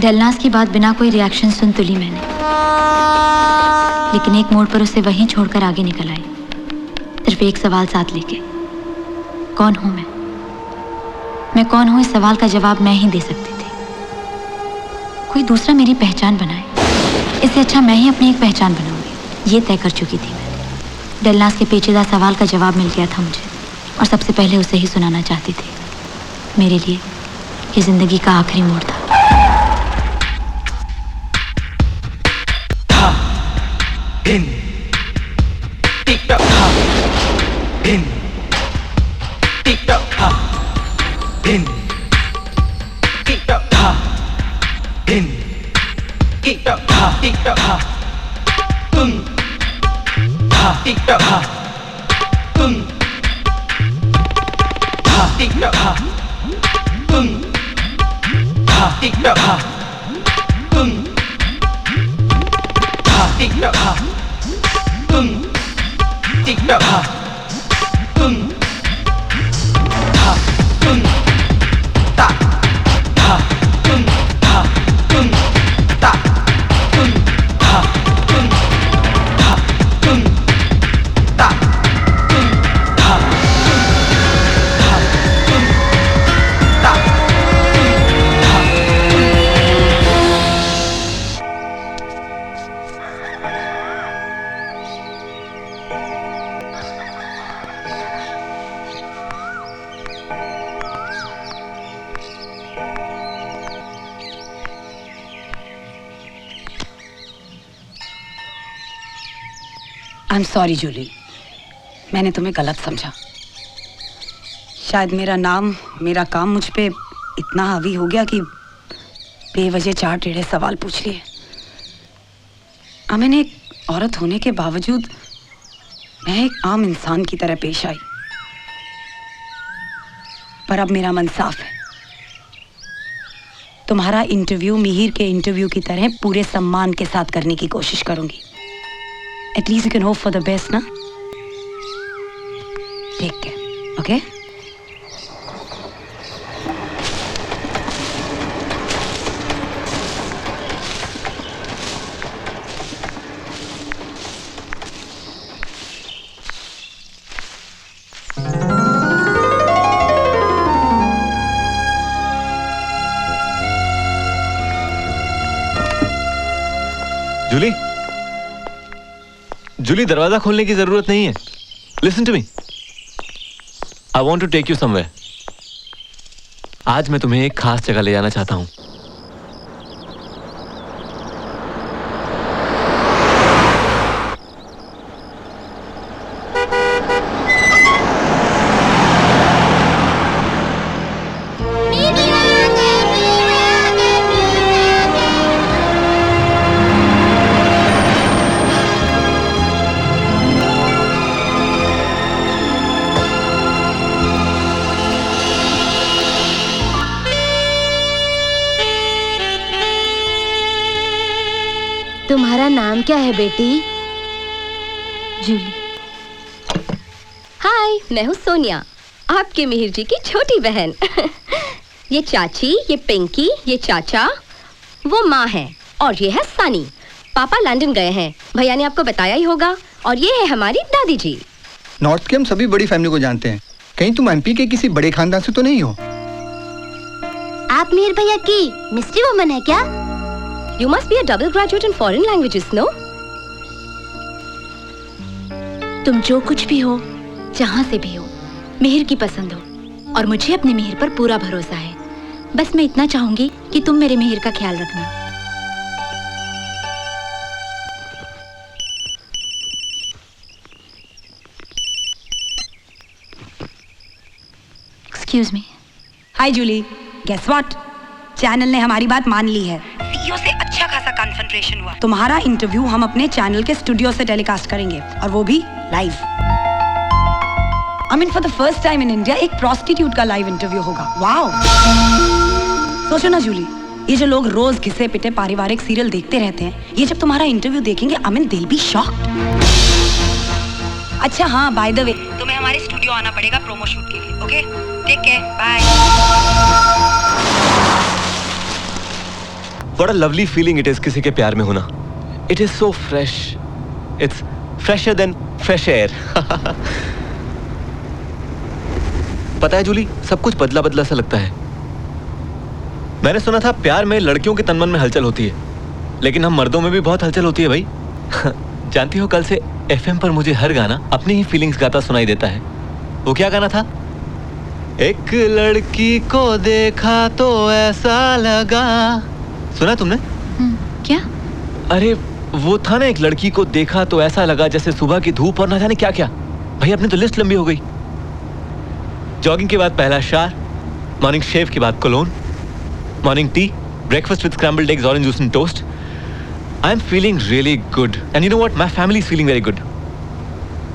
डलनास की बात बिना कोई रिएक्शन सुन तो ली मैंने, लेकिन एक मोड़ पर उसे वहीं छोड़कर आगे निकल आई, सिर्फ एक सवाल साथ लेके। कौन हूं मैं कौन हूं, इस सवाल का जवाब मैं ही दे सकती थी। कोई दूसरा मेरी पहचान बनाए, इससे अच्छा मैं ही अपनी एक पहचान बनाऊंगी, ये तय कर चुकी थी मैं। डलनास के पेचीदा सवाल का जवाब मिल गया था मुझे, और सबसे पहले उसे ही सुनाना चाहती थी। मेरे लिए ये जिंदगी का आखिरी मोड़ था। Pin, tick tock, pin, tick tock, pin, tick tock, pin, tick tock, tick tock, tum, tick tock, tum, tick tock, tum, tick tock, tum, tick tock. Tum, tick tock, tum, tum, ta, tum, tum, ta, tum, tum, tum, ta, tum, I am sorry Julie, मैंने तुम्हें गलत समझा। शायद मेरा नाम, मेरा काम मुझ पे इतना हावी हो गया कि बेवजह चार टेढ़े सवाल पूछ लिए। मैंने एक औरत होने के बावजूद मैं एक आम इंसान की तरह पेश आई, पर अब मेरा मन साफ है। तुम्हारा इंटरव्यू मिहिर के इंटरव्यू की तरह पूरे सम्मान के साथ करने की कोशिश करूंगी। At least you can hope for the best, na? Take care, okay? Jully, Jully, दरवाजा खोलने की जरूरत नहीं है। Listen to me, I want to take you somewhere. आज मैं तुम्हें एक खास जगह ले जाना चाहता हूं। तुम्हारा नाम क्या है बेटी? जूली। हाय, मैं हूँ सोनिया। आपके मिहिर जी की छोटी बहन। ये चाची, ये पिंकी, ये चाचा, वो माँ है और ये है सनी। पापा लंदन गए हैं, भैया ने आपको बताया ही होगा। और ये है हमारी दादी जी। नॉर्थ के हम सभी बड़ी फैमिली को जानते हैं, कहीं तुम एमपी के किसी बड़े खानदान से तो नहीं हो? आप मिहिर भैया की मिस्ट्री वुमन है क्या? You must be a double graduate in foreign languages, no? तुम जो कुछ भी हो, जहाँ से भी हो, मिहिर की पसंद हो और मुझे अपने मिहिर पर पूरा भरोसा है। बस मैं इतना चाहूंगी कि तुम मेरे मिहिर का ख्याल रखना। Excuse me. Hi Julie, guess what? Channel ने हमारी बात मान ली है। सीईओ से अच्छा खासा कंसंट्रेशन हुआ। तुम्हारा इंटरव्यू हम अपने चैनल के स्टूडियो से टेलीकास्ट करेंगे और वो भी live. I mean, for the first time in India एक प्रोस्टिट्यूट का लाइव इंटरव्यू होगा। वाओ! सोचो ना जूली, ये जो लोग रोज घिसे पिटे पारिवारिक सीरियल देखते रहते हैं, ये जब तुम्हारा इंटरव्यू देखेंगे, I mean, they'll be shocked। अच्छा हाँ, बाय द वे, तुम्हें हमारे स्टूडियो आना पड़ेगा प्रोमो शूट के लिए। Okay, take care, bye. What a lovely feeling it is किसी के प्यार में होना। It is so fresh. It's fresher than fresh air. पता है जूली, सब कुछ बदला बदला सा लगता है। मैंने सुना था प्यार में लड़कियों के तन मन में हलचल होती है, लेकिन हम मर्दों में भी बहुत हलचल होती है भाई। जानती हो, कल से एफएम पर मुझे हर गाना अपनी ही फीलिंग्स गाता सुनाई देता है। वो क्या गाना था? एक लड़की को देखा तो ऐसा लगा। सुना तुमने? क्या? अरे वो था ना, एक लड़की को देखा तो ऐसा लगा जैसे सुबह की धूप और ना जाने क्या क्या। भाई अपनी तो लिस्ट लंबी हो गई। जॉगिंग के बाद पहला शार, मॉर्निंग शेव के बाद cologne, morning tea, breakfast with scrambled eggs, orange juice and toast. I am feeling really good and you know what, my family is feeling very good.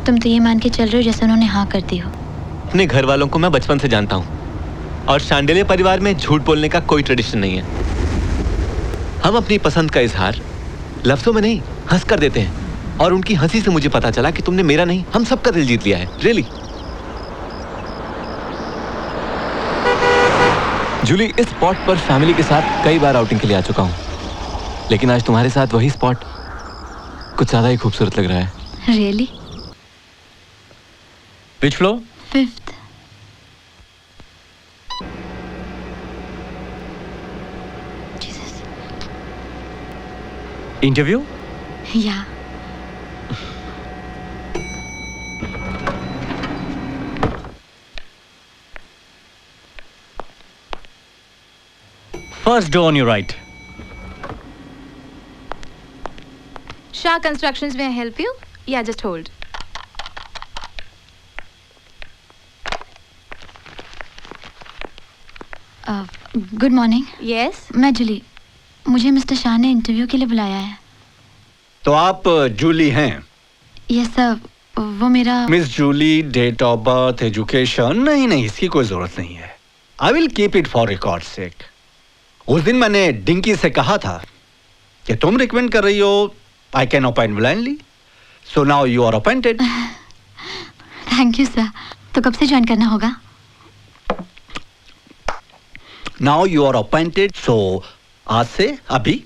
तुम तो ये मान के चल रहे हो जैसे उन्होंने हाँ कर दी हो। अपने घर वालों को मैं बचपन से जानता हूँ और शांडिल्य परिवार में झूठ बोलने का कोई ट्रेडिशन नहीं है। हम अपनी पसंद का इजहार लफ्जों में नहीं, हंस कर देते हैं। और उनकी हंसी से मुझे पता चला कि तुमने मेरा नहीं, हम सबका दिल जीत लिया है। रियली जूली, इस स्पॉट पर फैमिली के साथ कई बार आउटिंग के लिए आ चुका हूँ, लेकिन आज तुम्हारे साथ वही स्पॉट कुछ ज्यादा ही खूबसूरत लग रहा है। रियली? विच फ्लोर? 5th। इंटरव्यू? या First door on your right. Shah Constructions, may I help you? Yeah, just hold. Good morning. Yes, मैं जूली। मुझे मिस्टर शाह ने इंटरव्यू के लिए बुलाया है। तो आप जूली हैं? यस सर, वो मेरा miss Julie, date of birth, education? नहीं, इसकी कोई जरूरत नहीं है। I will keep it for record sake. उस दिन मैंने डिंकी से कहा था कि तुम रिकमेंड कर रही हो, I can appoint blindly, so now you are appointed. Thank you sir. तो कब से ज्वाइन करना होगा? Now you are appointed, so आज से, अभी।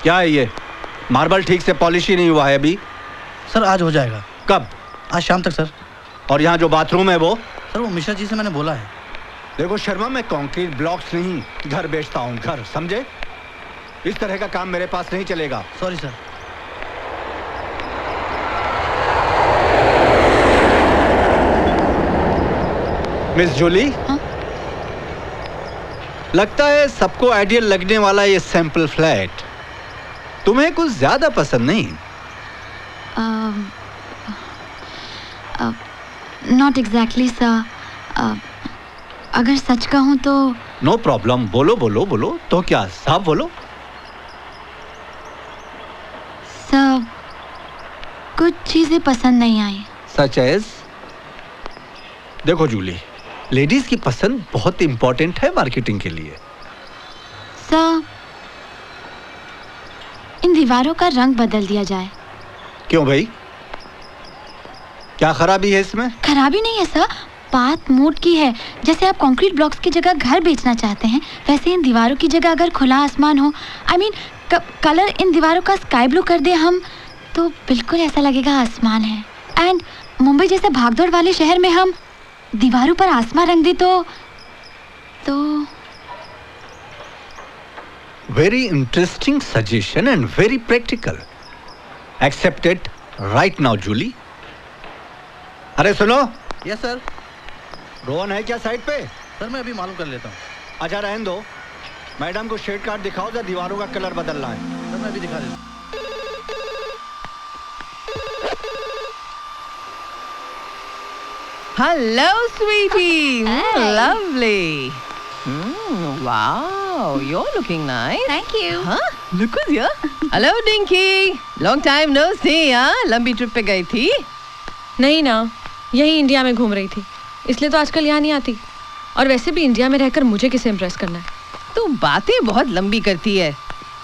क्या है ये? मार्बल ठीक से पॉलिश ही नहीं हुआ है अभी। सर आज हो जाएगा। कब? आज शाम तक सर। और यहाँ जो बाथरूम है वो? सर वो मिश्रा जी से मैंने बोला है। देखो शर्मा, मैं कंक्रीट ब्लॉक्स नहीं, घर बेचता हूँ, घर, समझे? इस तरह का काम मेरे पास नहीं चलेगा। Sorry sir. मिस जूली, लगता है सबको आइडियल लगने वाला ये सैंपल फ्लैट तुम्हें कुछ ज्यादा पसंद नहीं। Not exactly sir. अगर सच कहूँ तो। नो प्रॉब्लम, बोलो बोलो बोलो। तो क्या, साफ बोलो। सर चीजें पसंद नहीं आई। Such as? देखो जूली, लेडीज की पसंद बहुत इंपॉर्टेंट है मार्केटिंग के लिए। सर, इन दीवारों का रंग बदल दिया जाए। क्यों भाई, क्या खराबी है इसमें? खराबी नहीं है सर, बात मूड की है। जैसे आप कंक्रीट ब्लॉक्स की जगह घर बेचना चाहते हैं, वैसे इन दीवारों की जगह अगर खुला आसमान हो, आई मीन कलर इन दीवारों का स्काई ब्लू कर दे हम, तो बिल्कुल ऐसा लगेगा आसमान है। एंड मुंबई जैसे भागदौड़ वाले शहर में हम दीवारों पर आसमान रंग दे तो very interesting suggestion and very practical. Accepted right now Julie. अरे सुनो। Yes sir. रोहन है क्या साइड पे? सर मैं अभी मालूम कर लेता हूँ। अच्छा रहने दो, मैडम को शेड कार्ड दिखाओ, जरा दीवारों का कलर बदलना है। सर मैं अभी दिखा देता हूँ। Hello, sweetie. Lovely. Wow, you're looking nice. Thank you. Huh? Look who's here. Hello, Dinky. Long time no see, हाँ? लंबी ट्रिप पे गई थी? नहीं ना, यही इंडिया में घूम रही थी, इसलिए तो आजकल यहाँ नहीं आती। और वैसे भी इंडिया में रहकर मुझे किसे इम्प्रेस करना है? तू बातें बहुत लंबी करती है।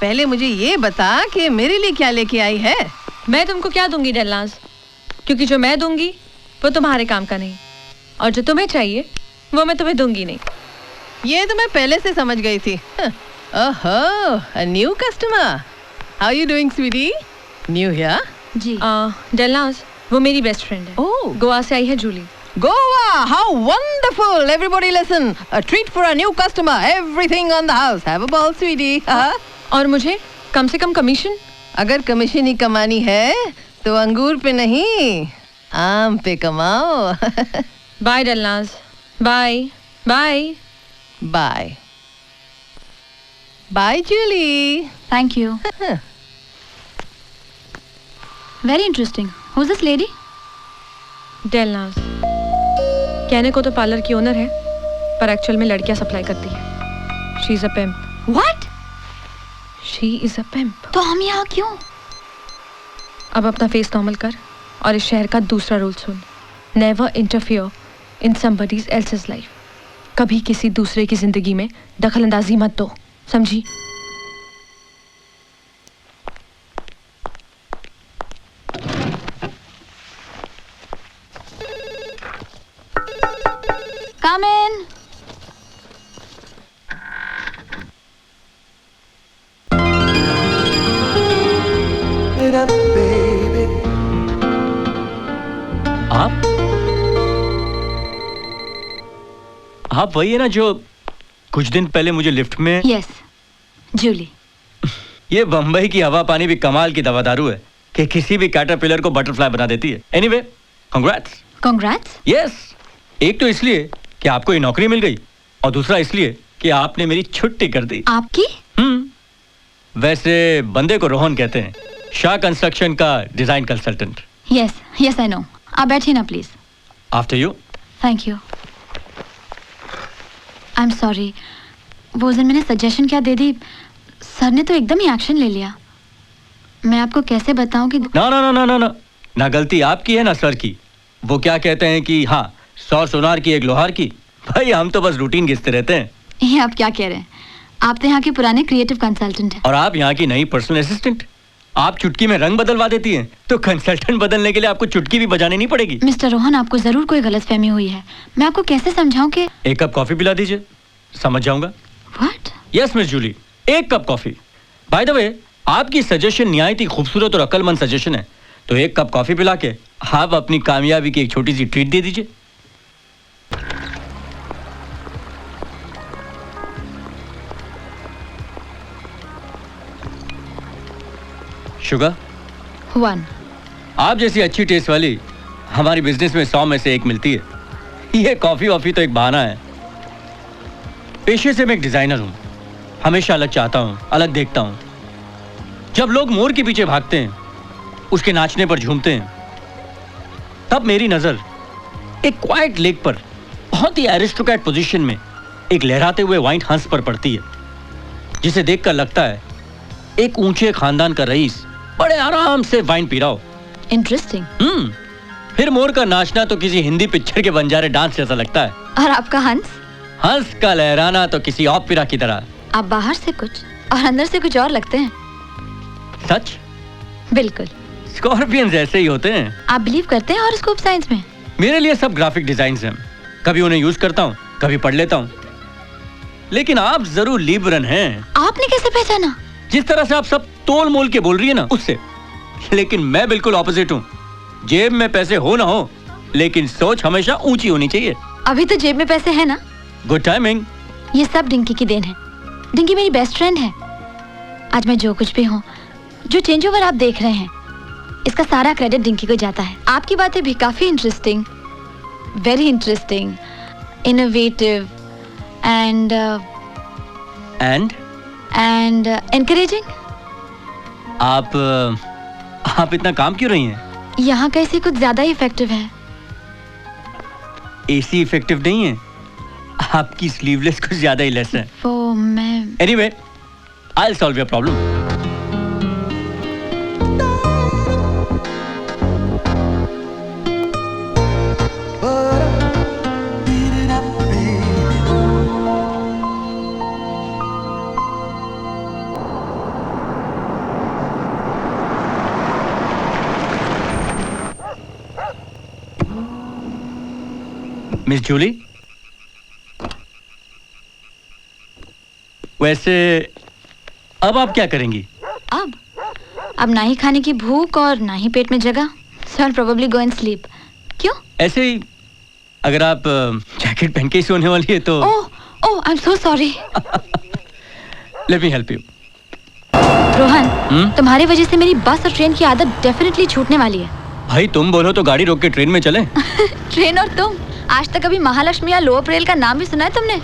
पहले मुझे ये बता कि मेरे लिए क्या लेके आई है? मैं तुमको क्या दूंगी डेल्लाज, क्योंकि जो मैं दूंगी वो तुम्हारे काम का नहीं, और जो तुम्हें चाहिए वो मैं तुम्हें दूंगी नहीं। ये तो मैं पहले से समझ गई थी। ओहो, a new customer. How you doing, sweetie? New here? जी। डेल्लाज वो मेरी बेस्ट फ्रेंड है। ओह, गोवा से आई है Jully. Goa, how wonderful! Everybody listen. A treat for a new customer. Everything on the house. Have a ball, sweetie. और मुझे कम से कम कमीशन? अगर commission ही कमानी है तो अंगूर पे नहीं, आम पे कमाओ। Bye Dallas, bye bye bye bye Julie. Thank you. Very interesting. Who's this lady? Dallas कहने को तो पार्लर की ओनर है, पर एक्चुअल में लड़कियां सप्लाई करती है। She is a pimp. What? She is a pimp. तो हम यहाँ क्यों? अब अपना फेस नॉर्मल कर और इस शहर का दूसरा rule soon. Never interfere in somebody else's life. कभी किसी दूसरे की जिंदगी में दखल अंदाजी मत दो, समझी? Come in. आप वही है ना जो कुछ दिन पहले मुझे लिफ्ट में? Yes, जूली। ये बम्बई की हवा पानी भी कमाल की दवा दारू है कि किसी भी कैटरपिलर को बटरफ्लाई बना देती है। Anyway, congrats. कांग्रेट्स? यस। एक तो इसलिए कि आपको ये नौकरी मिल गई, और दूसरा इसलिए कि आपने मेरी छुट्टी कर दी। आपकी? वैसे बंदे को रोहन कहते हैं, शाह कंस्ट्रक्शन का design consultant. Yes yes I know. आप बैठिए ना please. After you. Thank you. I am sorry, वो दिन मैंने सजेशन क्या दे दी, सर ने तो एकदम ही एक्शन ले लिया। मैं आपको कैसे बताऊं कि ना ना ना ना ना ना ना गलती आपकी है ना सर की। वो क्या कहते हैं कि हाँ 100 सोनार की एक लोहार की। भाई हम तो बस रूटीन घिसते रहते हैं। ये आप क्या कह रहे हैं? आप तो यहाँ के पुराने क्रिएटिव कंसल्टेंट हैं। और आप यहाँ की नई पर्सनल असिस्टेंट। आप चुटकी में रंग बदलवा देती हैं, तो कंसल्टेंट बदलने के लिए आपको चुटकी भी बजानी नहीं पड़ेगी। मिस्टर रोहन, आपको जरूर कोई गलतफहमी हुई है। मैं आपको कैसे समझाऊं कि एक कप कॉफी पिला दीजिए, समझ जाऊंगा। व्हाट? यस मिस जूली, एक cup coffee. By the way, आपकी सजेशन निहायत ही खूबसूरत और अक्लमंद सजेशन है, तो एक कप कॉफी पिला के आप अपनी कामयाबी की एक छोटी सी ट्रीट दे दीजिए। शुगर 1। आप जैसी अच्छी टेस्ट वाली हमारी बिजनेस में 100 में से 1 मिलती है। ये कॉफी वॉफी तो एक बहाना है। पेशे से मैं एक डिजाइनर हूं, हमेशा अलग चाहता हूं, अलग देखता हूं। जब लोग मोर के पीछे भागते हैं, उसके नाचने पर झूमते हैं, तब मेरी नजर एक क्वाइट लेक पर बहुत ही एरिस्टोक्रेट पोजीशन में एक लहराते हुए व्हाइट हंस पर पड़ती है, जिसे देखकर लगता है एक ऊंचे खानदान का रईस बड़े आराम से वाइन पी रहा हो, इंटरेस्टिंग। फिर मोर का नाचना तो किसी हिंदी पिक्चर के बंजारे डांस जैसा लगता है। और आपका हंस? हंस का लहराना तो किसी ओपेरा की तरह। आप बाहर से कुछ और अंदर से कुछ और लगते हैं। सच? बिल्कुल। स्कॉर्पियंस ऐसे ही होते हैं। आप बिलीव करते हैं हॉरोस्कोप साइंस में? मेरे लिए सब ग्राफिक डिजाइन्स हैं। कभी उन्हें यूज करता हूँ, कभी पढ़ लेता हूँ। लेकिन आप जरूर लिब्रन हैं। आपने कैसे पहचाना? जिस तरह से आप सब तोल मोल के बोल रही है ना, उससे। लेकिन मैं बिल्कुल ऑपोजिट हूँ। जेब में पैसे हो ना हो, लेकिन सोच हमेशा ऊंची होनी चाहिए। अभी तो जेब में पैसे है ना। Good timing. ये सब डिंकी की देन है। डिंकी मेरी बेस्ट फ्रेंड है। आज मैं जो कुछ भी हूँ, जो चेंज ओवर आप देख रहे हैं, इसका सारा क्रेडिट डिंकी को जाता है। आपकी बातें भी काफी interesting, very interesting, innovative and encouraging. आप इतना काम क्यों रही हैं? यहाँ का एसी कुछ ज्यादा ही इफेक्टिव है। एसी इफेक्टिव नहीं है, आपकी स्लीवलेस कुछ ज्यादा ही लेस है। वो मैं anyway, I will solve your problem. Miss Julie, वैसे अब आप क्या करेंगी? अब ना ही खाने की भूख और ना ही पेट में जगह, so I'll probably go and sleep। क्यों? ऐसे ही, अगर आप जैकेट पहन के ही सोने वाली है तो। ओह, I'm so sorry। Let me help you। Rohan, तुम्हारी वजह से मेरी बस और ट्रेन की आदत डेफिनेटली छूटने वाली है। भाई तुम बोलो तो गाड़ी रोक के ट्रेन में चले। ट्रेन और तुम, आज तक कभी महालक्ष्मी या लोअर रेल का नाम भी सुना है तुमने?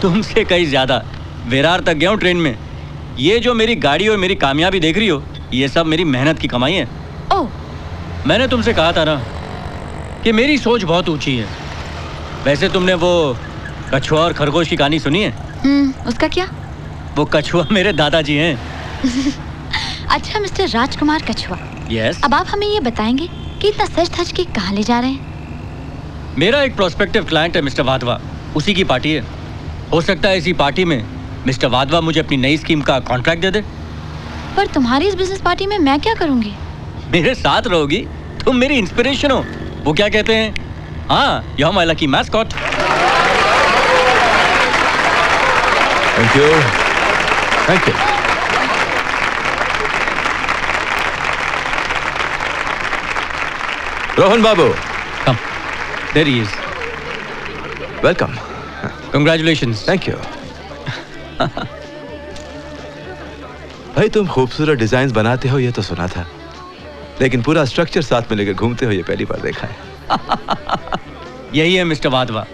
तुमसे कहीं ज्यादा विरार तक गया हूँ ट्रेन में। ये जो मेरी गाड़ी और मेरी कामयाबी देख रही हो, ये सब मेरी मेहनत की कमाई है। ओह, मैंने तुमसे कहा था ना कि मेरी सोच बहुत ऊंची है। वैसे तुमने वो कछुआ और खरगोश की कहानी सुनी है? उसका क्या? वो कछुआ मेरे दादाजी हैं। अच्छा मिस्टर राजकुमार कछुआ। यस। अब आप हमें ये बताएंगे कि इतना सच धज के कहाँ ले जा रहे हैं? मेरा एक प्रोस्पेक्टिव क्लाइंट है मिस्टर वाधवा, उसी की पार्टी है। हो सकता है इसी पार्टी में मिस्टर वाधवा मुझे अपनी नई स्कीम का कॉन्ट्रैक्ट दे दे। पर तुम्हारी इस बिजनेस पार्टी में मैं क्या करूंगी? मेरे साथ रहोगी, तुम मेरी इंस्पिरेशन हो। वो क्या कहते हैं, हाँ, you are my lucky mascot. Thank you, thank you. Rohan babu, come. There he is. Welcome. Congratulations. Thank you. भाई तुम खूबसूरत डिजाइन बनाते हो ये तो सुना था, लेकिन पूरा स्ट्रक्चर साथ में लेकर घूमते हो ये पहली बार देखा है। यही है मिस्टर वाधवा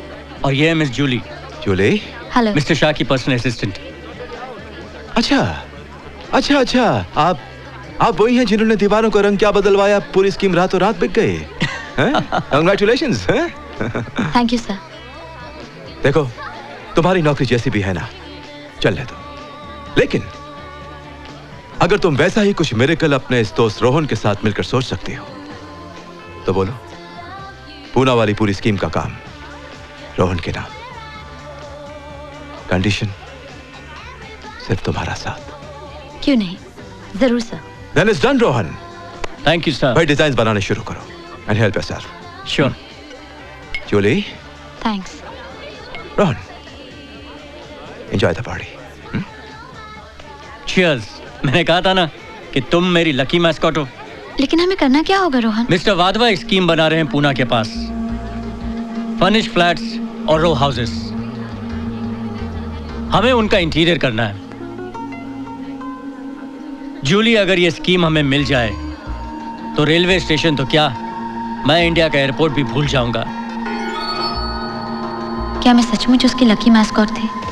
और ये है miss Julie. Julie? Hello. Mister Shah की पर्सनल असिस्टेंट। अच्छा अच्छा अच्छा, आप वही हैं जिन्होंने दीवारों का रंग क्या बदलवाया, पूरी स्कीम रातों रात बिक गई। कंग्रेचुलेशंस। Thank you sir. देखो तुम्हारी नौकरी जैसी भी है ना, चल ले दो, लेकिन अगर तुम वैसा ही कुछ मिरेकल अपने इस दोस्त रोहन के साथ मिलकर सोच सकती हो तो बोलो। पूना वाली पूरी स्कीम का काम रोहन के नाम, कंडीशन सिर्फ तुम्हारा साथ। क्यों नहीं, जरूर sir. Then it's done, Rohan. Thank you sir. भाई डिजाइन बनाने शुरू करो and help yourself। Sure. Julie? Thanks. Rohan, enjoy the party। Cheers। मैंने कहा था ना कि तुम मेरी लकी मैस्कॉट हो। लेकिन हमें करना क्या होगा रोहन? मिस्टर वाधवा एक स्कीम बना रहे हैं पूना के पास, फर्निश्ड फ्लैट्स और रो हाउसेस। हमें उनका इंटीरियर करना है। जूली, अगर ये स्कीम हमें मिल जाए तो रेलवे स्टेशन तो क्या, मैं इंडिया का एयरपोर्ट भी भूल जाऊंगा। क्या मैं सचमुच उसकी लकी मैस्कॉट थी?